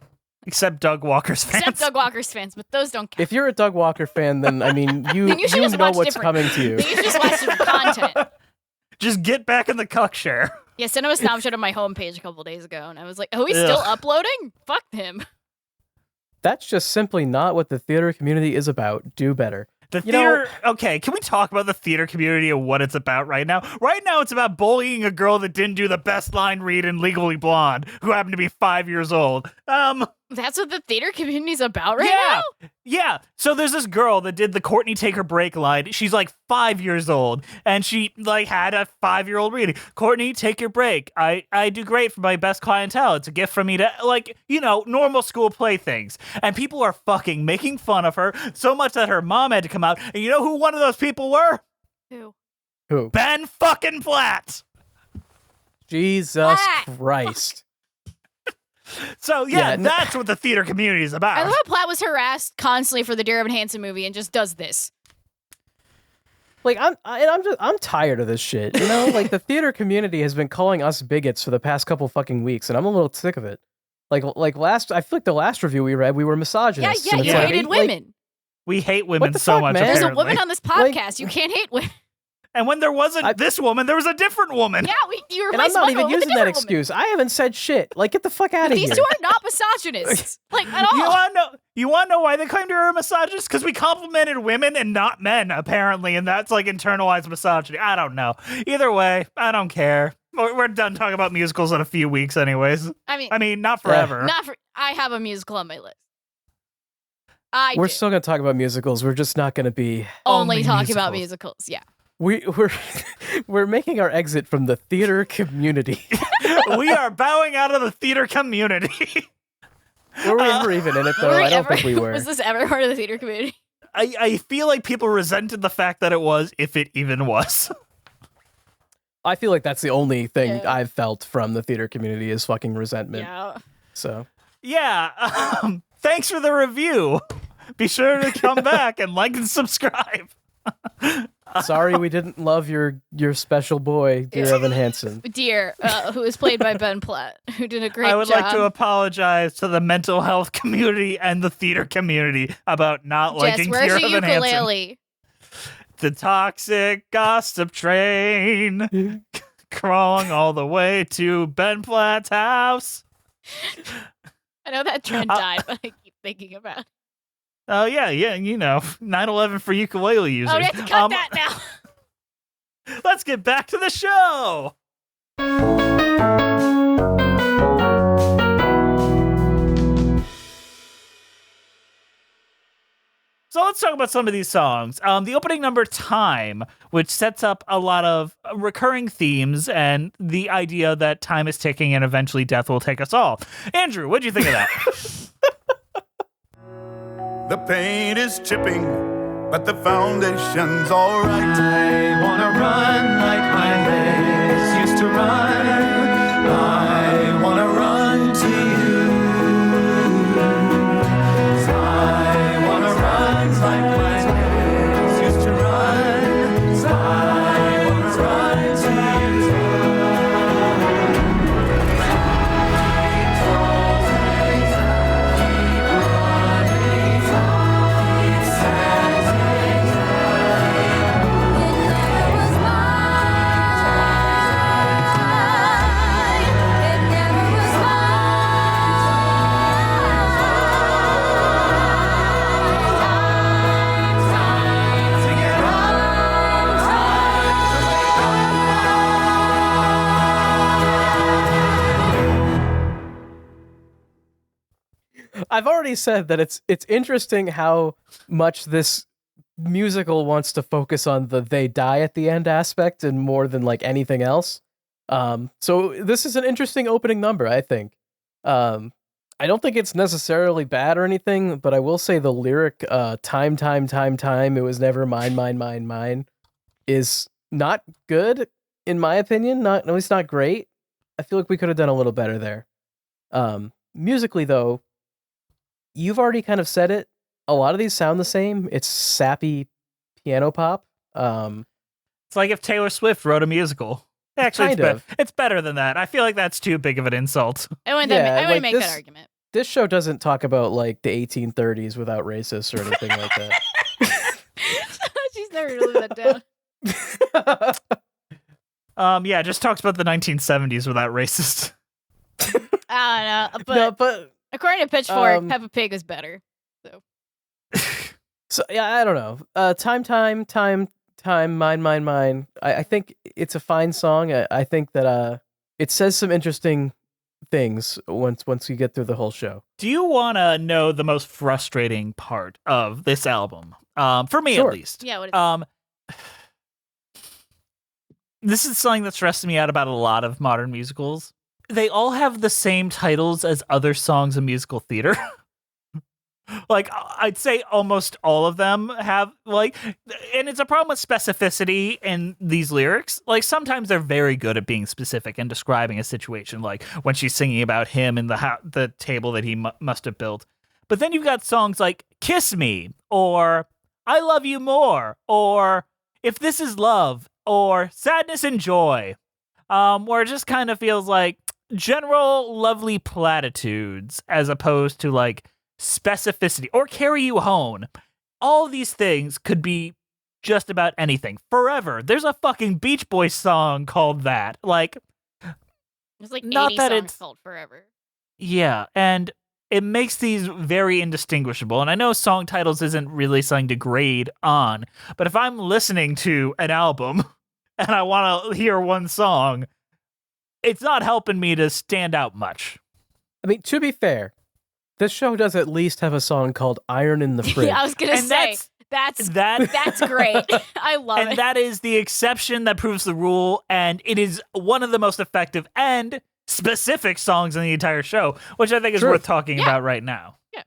Except Doug Walker's fans. Except Doug Walker's fans, but those don't count. If you're a Doug Walker fan, then I mean, you Then you should just know watch what's different- coming to you. You should just watch different content. Just get back in the cuck share. Yeah, Cinema Snob showed on my homepage a couple days ago, and I was like, oh, he's still Ugh. uploading? Fuck him. That's just simply not what the theater community is about. Do better. The You know- theater, okay, can we talk about the theater community and what it's about right now? Right now, it's about bullying a girl that didn't do the best line read in Legally Blonde, who happened to be 5 years old. That's what the theater community's about right yeah, now? yeah. So there's this girl that did the Courtney Take Her Break line. She's like 5 years old, and she like had a 5-year-old reading. Courtney, take your break. I do great for my best clientele. It's a gift from me to, like, you know, normal school playthings. And people are fucking making fun of her so much that her mom had to come out. And you know who one of those people were? Who? Ben fucking Platt. Jesus Platt. Christ. So yeah, Yeah, no- that's what the theater community is about. I love how Platt was harassed constantly for the Dear Evan Hansen movie and just does this. Like I'm tired of this shit. You know, like the theater community has been calling us bigots for the past couple fucking weeks, and I'm a little sick of it. Like I feel like the last review we read, we were misogynists. Yeah, and it's you Yeah. like, hated like, women. We hate women What the so fuck, much. man? There's a Apparently. woman on this Like- podcast. You can't hate women. And when there wasn't this woman, there was a different woman. Yeah, you And I'm replaced not one even woman with a using that different woman. excuse. I haven't said shit. Like, get the fuck out of here. These two are not misogynists, like at all. You want to know why they claim to be misogynist? Because we complimented women and not men, apparently, and that's like internalized misogyny. I don't know. Either way, I don't care. We're done talking about musicals in a few weeks, anyways. I mean, not forever. I have a musical on my list. We're still gonna talk about musicals. We're just not gonna be only talking about musicals. Yeah. We're making our exit from the theater community. We are bowing out of the theater community. Were we ever even in it, though? I don't think we were. Was this ever part of the theater community? I feel like people resented the fact that it was, if it even was. I feel like that's the only thing I've felt from the theater community is fucking resentment. Yeah. So. Yeah. Thanks for the review. Be sure to come back and like and subscribe. Sorry we didn't love your special boy, dear Evan Hansen. Dear, who is played by Ben Platt, who did a great job. I would like to apologize to the mental health community and the theater community about not liking where's dear your Evan Hansen. ukulele? The toxic gossip train crawling all the way to Ben Platt's house. I know that trend died, but I keep thinking about it. Oh, yeah, 9/11 for ukulele users. Oh, we have to cut that now. Let's get back to the show. So let's talk about some of these songs. The opening number, Time, which sets up a lot of recurring themes and the idea that time is ticking and eventually death will take us all. Andrew, what'd you think of that? The paint is chipping, but the foundation's all right. I wanna run like my legs used to run. I wanna run to you. I wanna run like my legs used to run. I wanna run to you. I've already said that it's interesting how much this musical wants to focus on the they die at the end aspect and more than like anything else. So this is an interesting opening number, I think. I don't think it's necessarily bad or anything, but I will say the lyric time, it was never mine, is not good, in my opinion. At least not great. I feel like we could have done a little better there. Musically, though, you've already kind of said it. A lot of these sound the same. It's sappy piano pop. It's like if Taylor Swift wrote a musical. Actually, it's better than that. I feel like that's too big of an insult. I wouldn't make that argument. This show doesn't talk about like the 1830s without racist or anything like that. She's never really that down. Yeah, it just talks about the 1970s without racist. I don't know, but according to Pitchfork, Peppa Pig is better. So yeah, I don't know. Time, mine. I think it's a fine song. I think that it says some interesting things once you get through the whole show. Do you want to know the most frustrating part of this album? For me, sure. at least. Yeah. What is this is something that stressed me out about a lot of modern musicals. They all have the same titles as other songs in musical theater. Like, I'd say almost all of them have, like, and it's a problem with specificity in these lyrics. Like, sometimes they're very good at being specific and describing a situation, like when she's singing about him and the table that he must have built. But then you've got songs like Kiss Me, or I Love You More, or If This Is Love, or Sadness and Joy, where it just kind of feels like general lovely platitudes as opposed to, like, specificity, or Carry You Home. All of these things could be just about anything. Forever. There's a fucking Beach Boys song called that. Like, There's like not 80 that songs it's called Forever. yeah, and it makes these very indistinguishable. And I know song titles isn't really something to grade on, but if I'm listening to an album and I want to hear one song, it's not helping me to stand out much. I mean, to be fair, this show does at least have a song called Iron in the Fridge. Yeah, I was going to And say, that's great. I love it. And that is the exception that proves the rule, and it is one of the most effective and specific songs in the entire show, which I think is worth talking about right now. Yeah.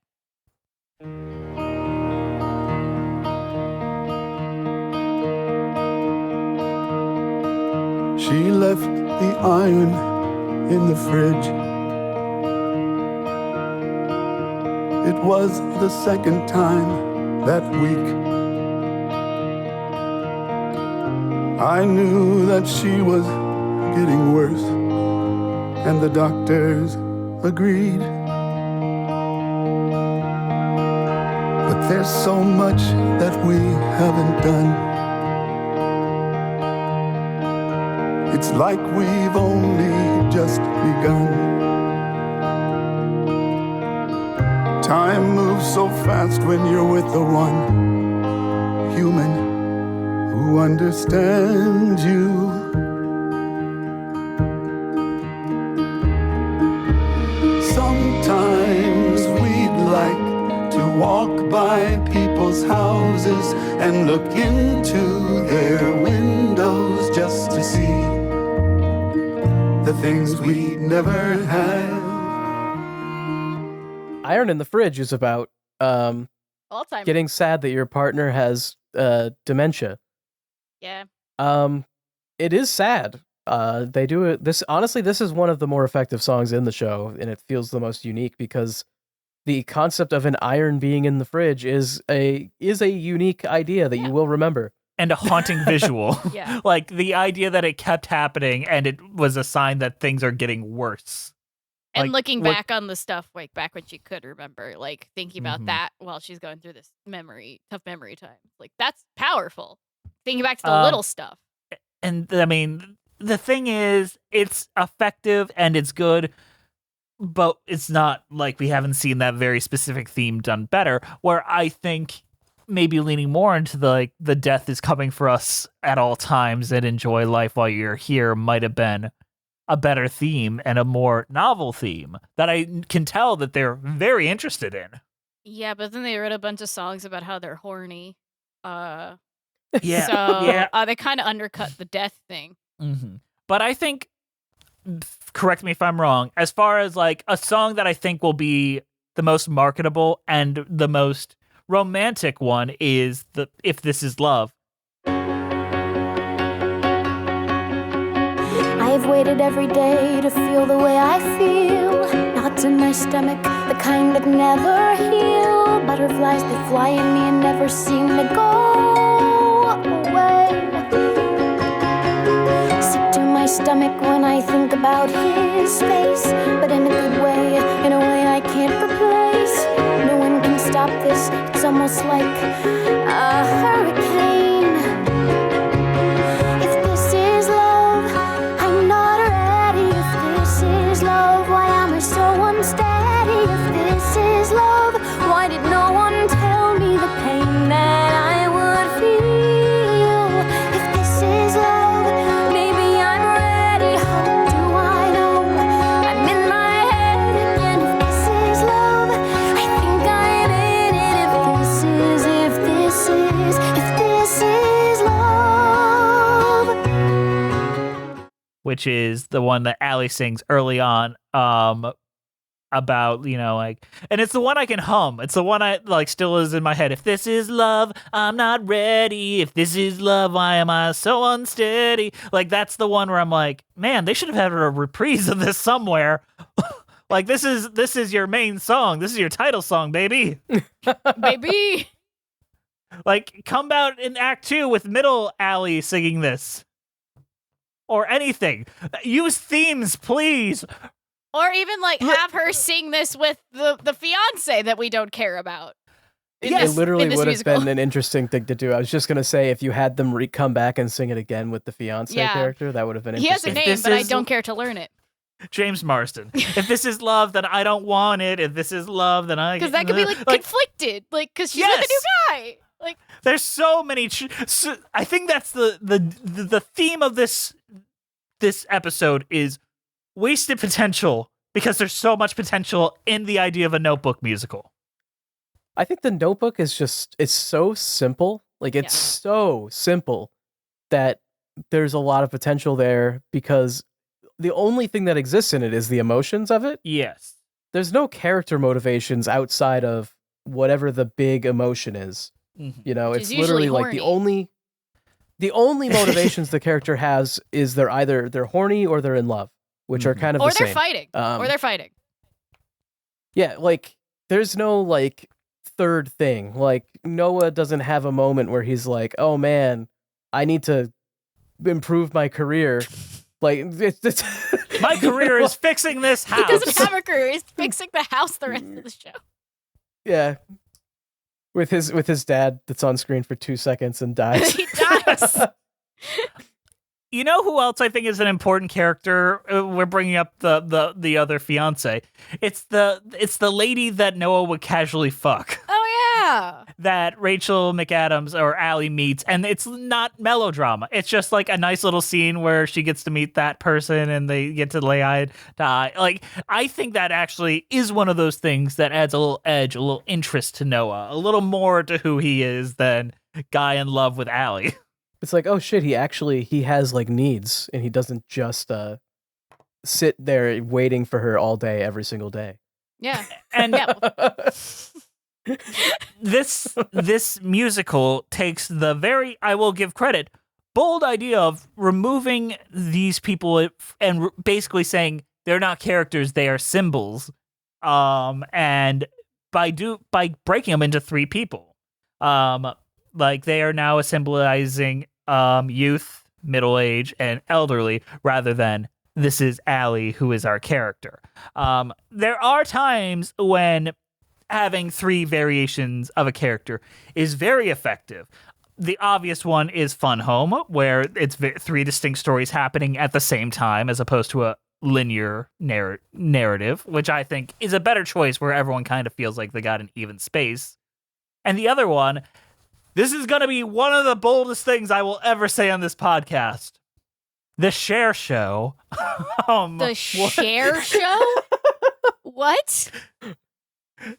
She left the iron in the fridge. It was the second time that week. I knew that she was getting worse, and the doctors agreed. But there's so much that we haven't done. It's like we've only just begun. Time moves so fast when you're with the one human who understands you. Sometimes we'd like to walk by people's houses and look into their windows just to see the things we never had. Iron in the Fridge is about All-time. getting sad that your partner has dementia. Yeah. It is sad. They do it. This is one of the more effective songs in the show, and it feels the most unique because the concept of an iron being in the fridge is a unique idea that you will remember. And a haunting visual. Yeah. Like the idea that it kept happening and it was a sign that things are getting worse. And Like, looking what- back on the stuff, like back when she could remember, like thinking about Mhm. that while she's going through this tough memory time. Like that's powerful. Thinking back to the little stuff. And I mean, the thing is, it's effective and it's good, but it's not like we haven't seen that very specific theme done better, where I think maybe leaning more into the death is coming for us at all times and enjoy life while you're here might have been a better theme and a more novel theme that I can tell that they're very interested in. Yeah, but then they wrote a bunch of songs about how they're horny. Yeah. So Yeah. they kind of undercut the death thing. Mm-hmm. But I think, correct me if I'm wrong, as far as like a song that I think will be the most marketable and the most romantic one is the If This Is Love. I've waited every day to feel the way I feel. Knots in my stomach, the kind that never heal. Butterflies that fly in me and never seem to go away. Sick to my stomach when I think about his face, but in a good way, in a way I can't replace. No one can stop this, it's almost like a hurricane. If this is love, I'm not ready. If this is love, why am I so unsteady? If this is love, why did no one tell me the pain that I would feel? If this is love, maybe I'm ready. How do I know? I'm in my head again. If this is love, I think I'm in it. If this is love. Which is the one that Allie sings early on, about, like, and it's the one I can hum. It's the one I like still is in my head. If this is love, I'm not ready. If this is love, why am I so unsteady? Like, that's the one where I'm like, man, they should have had a reprise of this somewhere. Like, this is your main song. This is your title song, baby. Baby. Like, come out in Act 2 with Middle Alley singing this. Or anything. Use themes, please. Or even like have her sing this with the fiance that we don't care about. It literally in this would have musical. been an interesting thing to do. I was just gonna say, if you had them come back and sing it again with the fiance character, that would have been He has a interesting. name, but I don't care to learn it. James Marsden. If this is love, then I don't want it. If this is love, then I... Because that could be like conflicted, like because she's with a new guy. Like there's so many. I think that's the theme of this episode is wasted potential because there's so much potential in the idea of a Notebook musical. I think the Notebook is it's so simple. Like it's so simple that there's a lot of potential there because the only thing that exists in it is the emotions of it. Yes. There's no character motivations outside of whatever the big emotion is. Mm-hmm. You know, Which is it's literally usually like the only motivations the character has is they're horny or they're in love, which are kind of or the they're same. fighting. Or they're fighting. Yeah, like there's no like third thing. Like Noah doesn't have a moment where he's like, "Oh man, I need to improve my career." Like it's My career is fixing this house. He doesn't have a career. He's fixing the house the rest of the show. Yeah. With his dad that's on screen for 2 seconds and dies. He dies. You know who else I think is an important character? We're bringing up the other fiance. It's the lady that Noah would casually fuck. Oh yeah. That Rachel McAdams or Allie meets, and it's not melodrama. It's just like a nice little scene where she gets to meet that person and they get to lay eye to eye. Like, I think that actually is one of those things that adds a little edge, a little interest to Noah, a little more to who he is than guy in love with Allie. It's like, oh shit, he has like needs and he doesn't just sit there waiting for her all day every single day. Yeah. And this musical takes the very, I will give credit, bold idea of removing these people and basically saying they're not characters, they are symbols. And by breaking them into three people, like they are now symbolizing youth, middle age, and elderly, rather than this is Allie, who is our character. There are times when having three variations of a character is very effective. The obvious one is Fun Home, where it's three distinct stories happening at the same time, as opposed to a linear narrative, which I think is a better choice, where everyone kind of feels like they got an even space. And the other one, this is going to be one of the boldest things I will ever say on this podcast. The Cher Show. The Cher Show? What?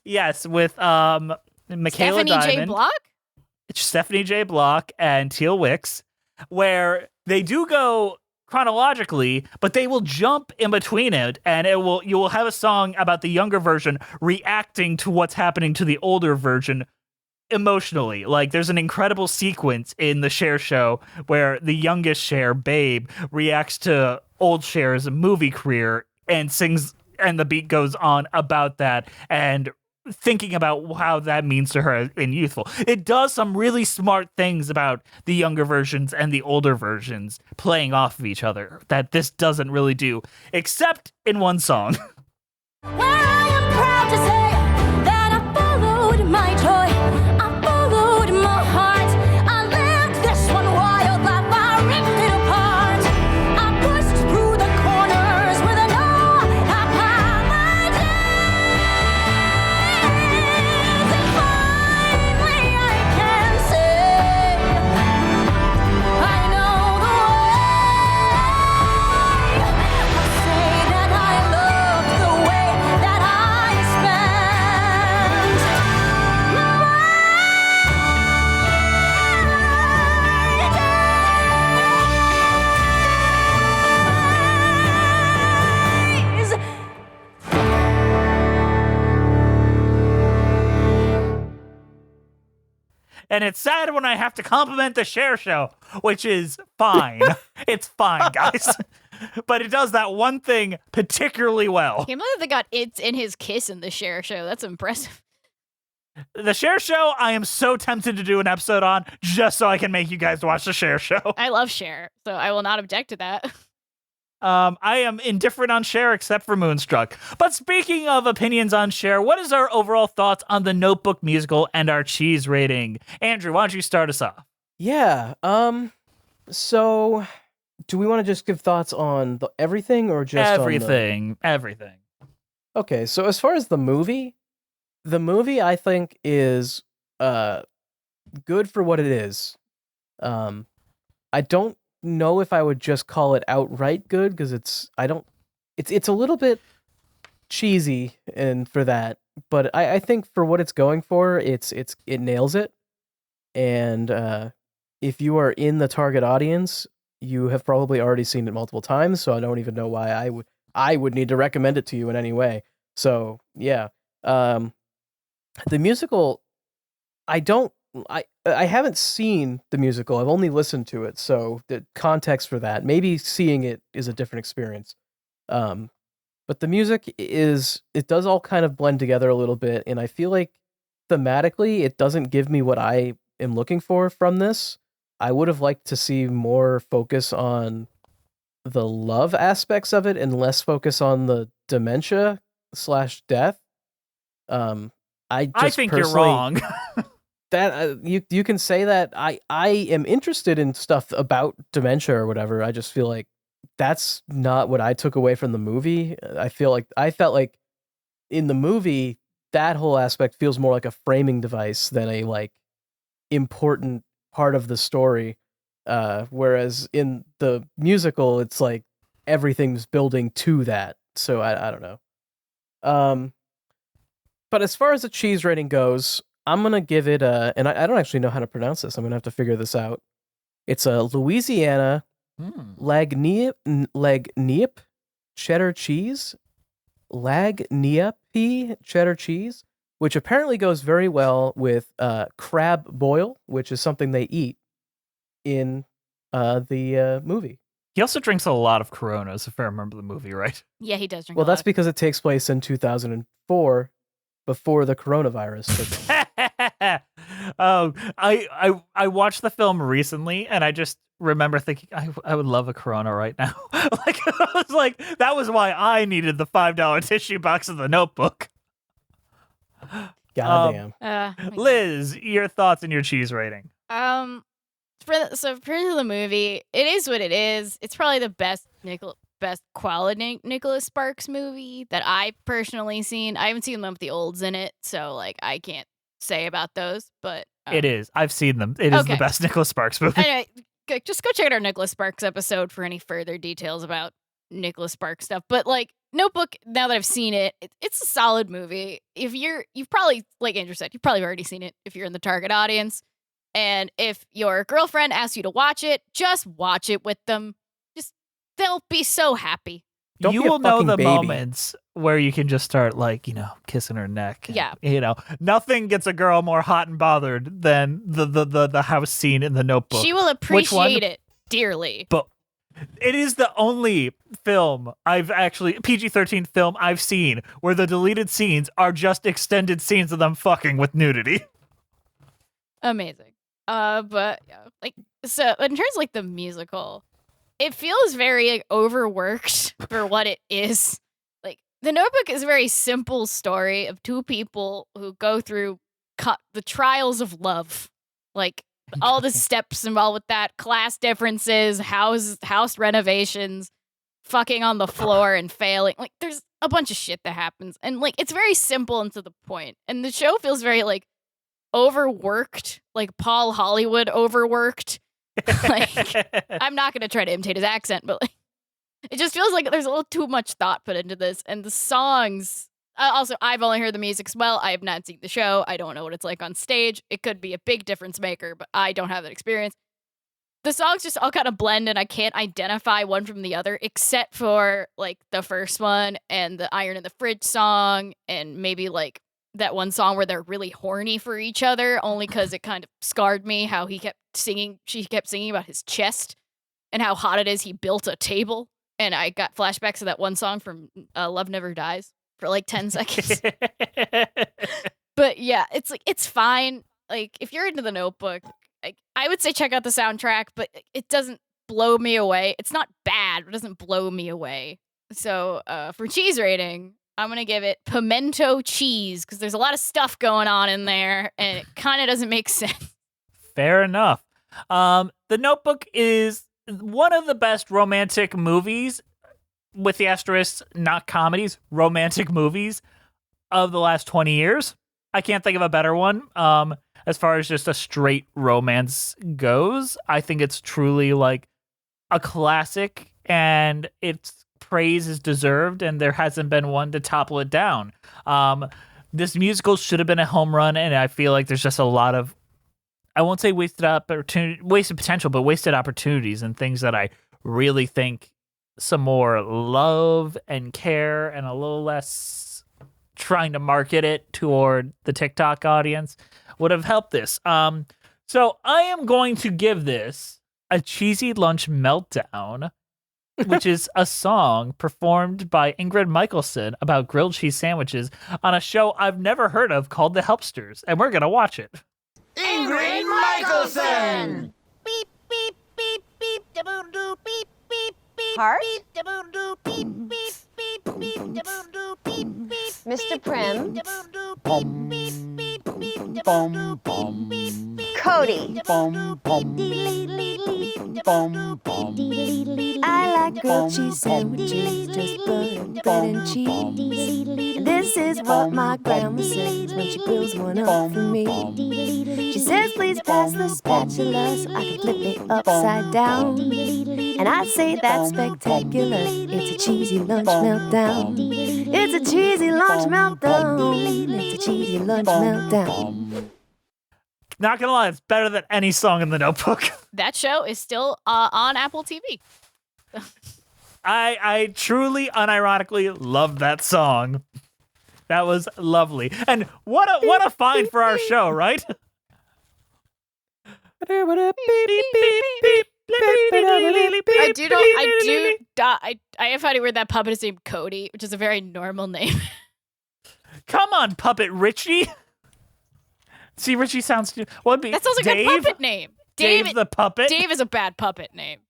Yes, with Michaela Stephanie Diamond. J. Block? Stephanie J. Block and Teal Wicks, where they do go chronologically, but they will jump in between it, and you will have a song about the younger version reacting to what's happening to the older version emotionally. Like, there's an incredible sequence in the Cher Show where the youngest Cher, Babe, reacts to old Cher's movie career and sings, and the beat goes on about that and thinking about how that means to her in youthful. It does some really smart things about the younger versions and the older versions playing off of each other that this doesn't really do, except in one song. Well, I am proud to say that I followed my joy, I followed my heart, I lived this one wild life, I ripped it apart, I pushed through the corners with an apology, and finally I can say I know the way. I say that I love the way that I spend my days. And it's sad when I have to compliment the Cher Show, which is fine. It's fine, guys. But it does that one thing particularly well. Can't believe they got It's in His Kiss in the Cher Show. That's impressive. The Cher Show, I am so tempted to do an episode on just so I can make you guys watch the Cher Show. I love Cher, so I will not object to that. I am indifferent on Cher except for Moonstruck. But speaking of opinions on Cher, what is our overall thoughts on the Notebook musical and our cheese rating? Andrew, why don't you start us off? Yeah. So, do we want to just give thoughts on everything or just everything? Everything. Okay. So as far as the movie I think is good for what it is. I don't know if I would just call it outright good because it's a little bit cheesy and for that, but I think for what it's going for, it nails it. And if you are in the target audience, you have probably already seen it multiple times, so I don't even know why I would need to recommend it to you in any way. So yeah, the musical, I haven't seen the musical. I've only listened to it, so the context for that, maybe seeing it is a different experience. But the music it does all kind of blend together a little bit, and I feel like thematically it doesn't give me what I am looking for from this. I would have liked to see more focus on the love aspects of it and less focus on the dementia/death. I think you're wrong. That you can say that I am interested in stuff about dementia or whatever. I just feel like that's not what I took away from the movie. I felt like in the movie that whole aspect feels more like a framing device than a like important part of the story. Whereas in the musical, it's like everything's building to that. So I don't know. But as far as the cheese rating goes, I'm going to give it and I don't actually know how to pronounce this. I'm going to have to figure this out. It's a Louisiana Lagniappe cheddar cheese. Lagniappe cheddar cheese, which apparently goes very well with crab boil, which is something they eat in the movie. He also drinks a lot of Coronas, if I remember the movie right. Yeah, he does drink. Well, that's because it takes place in 2004, before the coronavirus. Oh, I watched the film recently, and I just remember thinking I would love a Corona right now. Like I was like, that was why I needed the $5 tissue box of the Notebook. Goddamn. Liz, your thoughts and your cheese rating? For the movie, it is what it is. It's probably the best quality Nicholas Sparks movie that I personally seen. I haven't seen them with the olds in it, so like I can't say about those. But it is. I've seen them. It is the best Nicholas Sparks movie. Anyway, just go check out our Nicholas Sparks episode for any further details about Nicholas Sparks stuff. But like Notebook, now that I've seen it, it's a solid movie. You've probably, like Andrew said, you've probably already seen it if you're in the target audience. And if your girlfriend asks you to watch it, just watch it with them. They'll be so happy. You will know the moments where you can just start, like, kissing her neck. Yeah. Nothing gets a girl more hot and bothered than the house scene in the Notebook. She will appreciate it dearly. But it is the only film PG-13 film I've seen where the deleted scenes are just extended scenes of them fucking with nudity. Amazing. But so in terms of like the musical, it feels very overworked for what it is. Like the Notebook is a very simple story of two people who go through the trials of love, like all the steps involved with that, class differences, house renovations, fucking on the floor and failing. Like there's a bunch of shit that happens, and like it's very simple and to the point. And the show feels very like overworked, like Paul Hollywood overworked. Like I'm not gonna try to imitate his accent, but like it just feels like there's a little too much thought put into this. And the songs, also I've only heard the music as well. I have not seen the show. I don't know what it's like on stage. It could be a big difference maker, but I don't have that experience. The songs just all kind of blend, and I can't identify one from the other except for like the first one and the Iron in the Fridge song, and maybe like that one song where they're really horny for each other, only because it kind of scarred me how she kept singing about his chest and how hot it is he built a table. And I got flashbacks to that one song from Love Never Dies for like 10 seconds. But yeah, it's like, it's fine. Like if you're into the Notebook, I would say check out the soundtrack, but it doesn't blow me away. It's not bad, but it doesn't blow me away. So for cheese rating, I'm going to give it pimento cheese because there's a lot of stuff going on in there and it kind of doesn't make sense. Fair enough. The Notebook is one of the best romantic movies, with the asterisk, not comedies, romantic movies of the last 20 years. I can't think of a better one. As far as just a straight romance goes, I think it's truly like a classic, and its praise is deserved, and there hasn't been one to topple it down. This musical should have been a home run, and I feel like there's just a lot of, I won't say wasted potential, but wasted opportunities and things that I really think some more love and care and a little less trying to market it toward the TikTok audience would have helped this. So I am going to give this a cheesy lunch meltdown, which is a song performed by Ingrid Michaelson about grilled cheese sandwiches on a show I've never heard of called The Helpsters, and we're going to watch it. Ingrid Michaelson! Beep, beep, beep, beep, da-boom-doo, beep, beep, beep, Heart? beep, da-boom-doo, beep, beep, beep, beep, da-boom-doo, beep, beep, Mr. Prim? da-boom-doo, beep, beep, beep, beep, da-boom-doo, beep, beep, beep, Cody? da-boom-doo, beep, beep, beep, beep, da-boom-doo, beep, beep, beep, I like grilled cheese sandwiches, just butter, bread, and cheese. And this is what my grandma says when she grills one up for me. She says, please pass the spatula so I can flip it upside down. And I say that's spectacular. It's a cheesy lunch meltdown. It's a cheesy lunch meltdown. It's a cheesy lunch meltdown. Not gonna lie, it's better than any song in The Notebook. That show is still on Apple TV. I truly, unironically loved that song. That was lovely. And what a find for our show, right? I have found it weird that puppet is named Cody, which is a very normal name. Come on, Puppet Richie. See, Richie sounds... That sounds like Dave? a puppet name. Dave the puppet? Dave is a bad puppet name.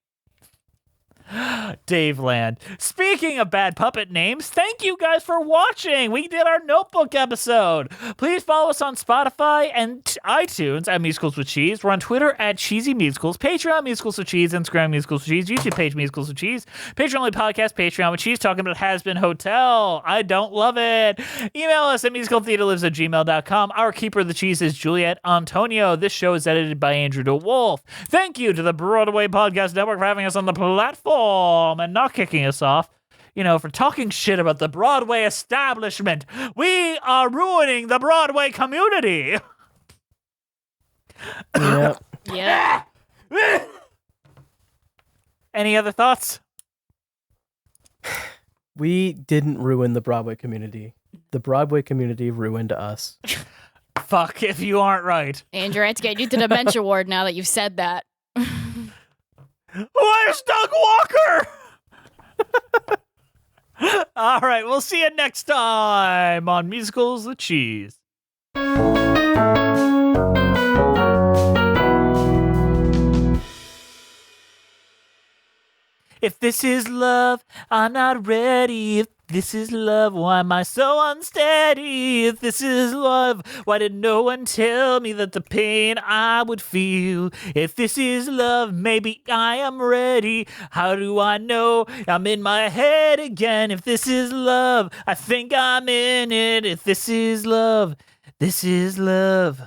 Dave Land. Speaking of bad puppet names, thank you guys for watching. We did our Notebook episode. Please follow us on Spotify and iTunes at Musicals with Cheese. We're on Twitter at Cheesy Musicals, Patreon Musicals with Cheese, Instagram Musicals with Cheese, YouTube page Musicals with Cheese, Patreon only podcast Patreon with Cheese, talking about Has Been Hotel. I don't love it. Email us at musicaltheaterlives@gmail.com. Our keeper of the cheese is Juliet Antonio. This show is edited by Andrew DeWolf. Thank you to the Broadway Podcast Network for having us on the platform and not kicking us off, for talking shit about the Broadway establishment. We are ruining the Broadway community. Yep. Yeah. Any other thoughts? We didn't ruin the Broadway community. The Broadway community ruined us. Fuck if you aren't right. Andrew, I have to get you to the Dementia Ward now that you've said that. Where's Doug Walker? All right, we'll see you next time on Musicals with Cheese. If this is love, I'm not ready. If this is love, why am I so unsteady? If this is love, why did no one tell me that the pain I would feel? If this is love, maybe I am ready. How do I know? I'm in my head again. If this is love, I think I'm in it. If this is love, this is love.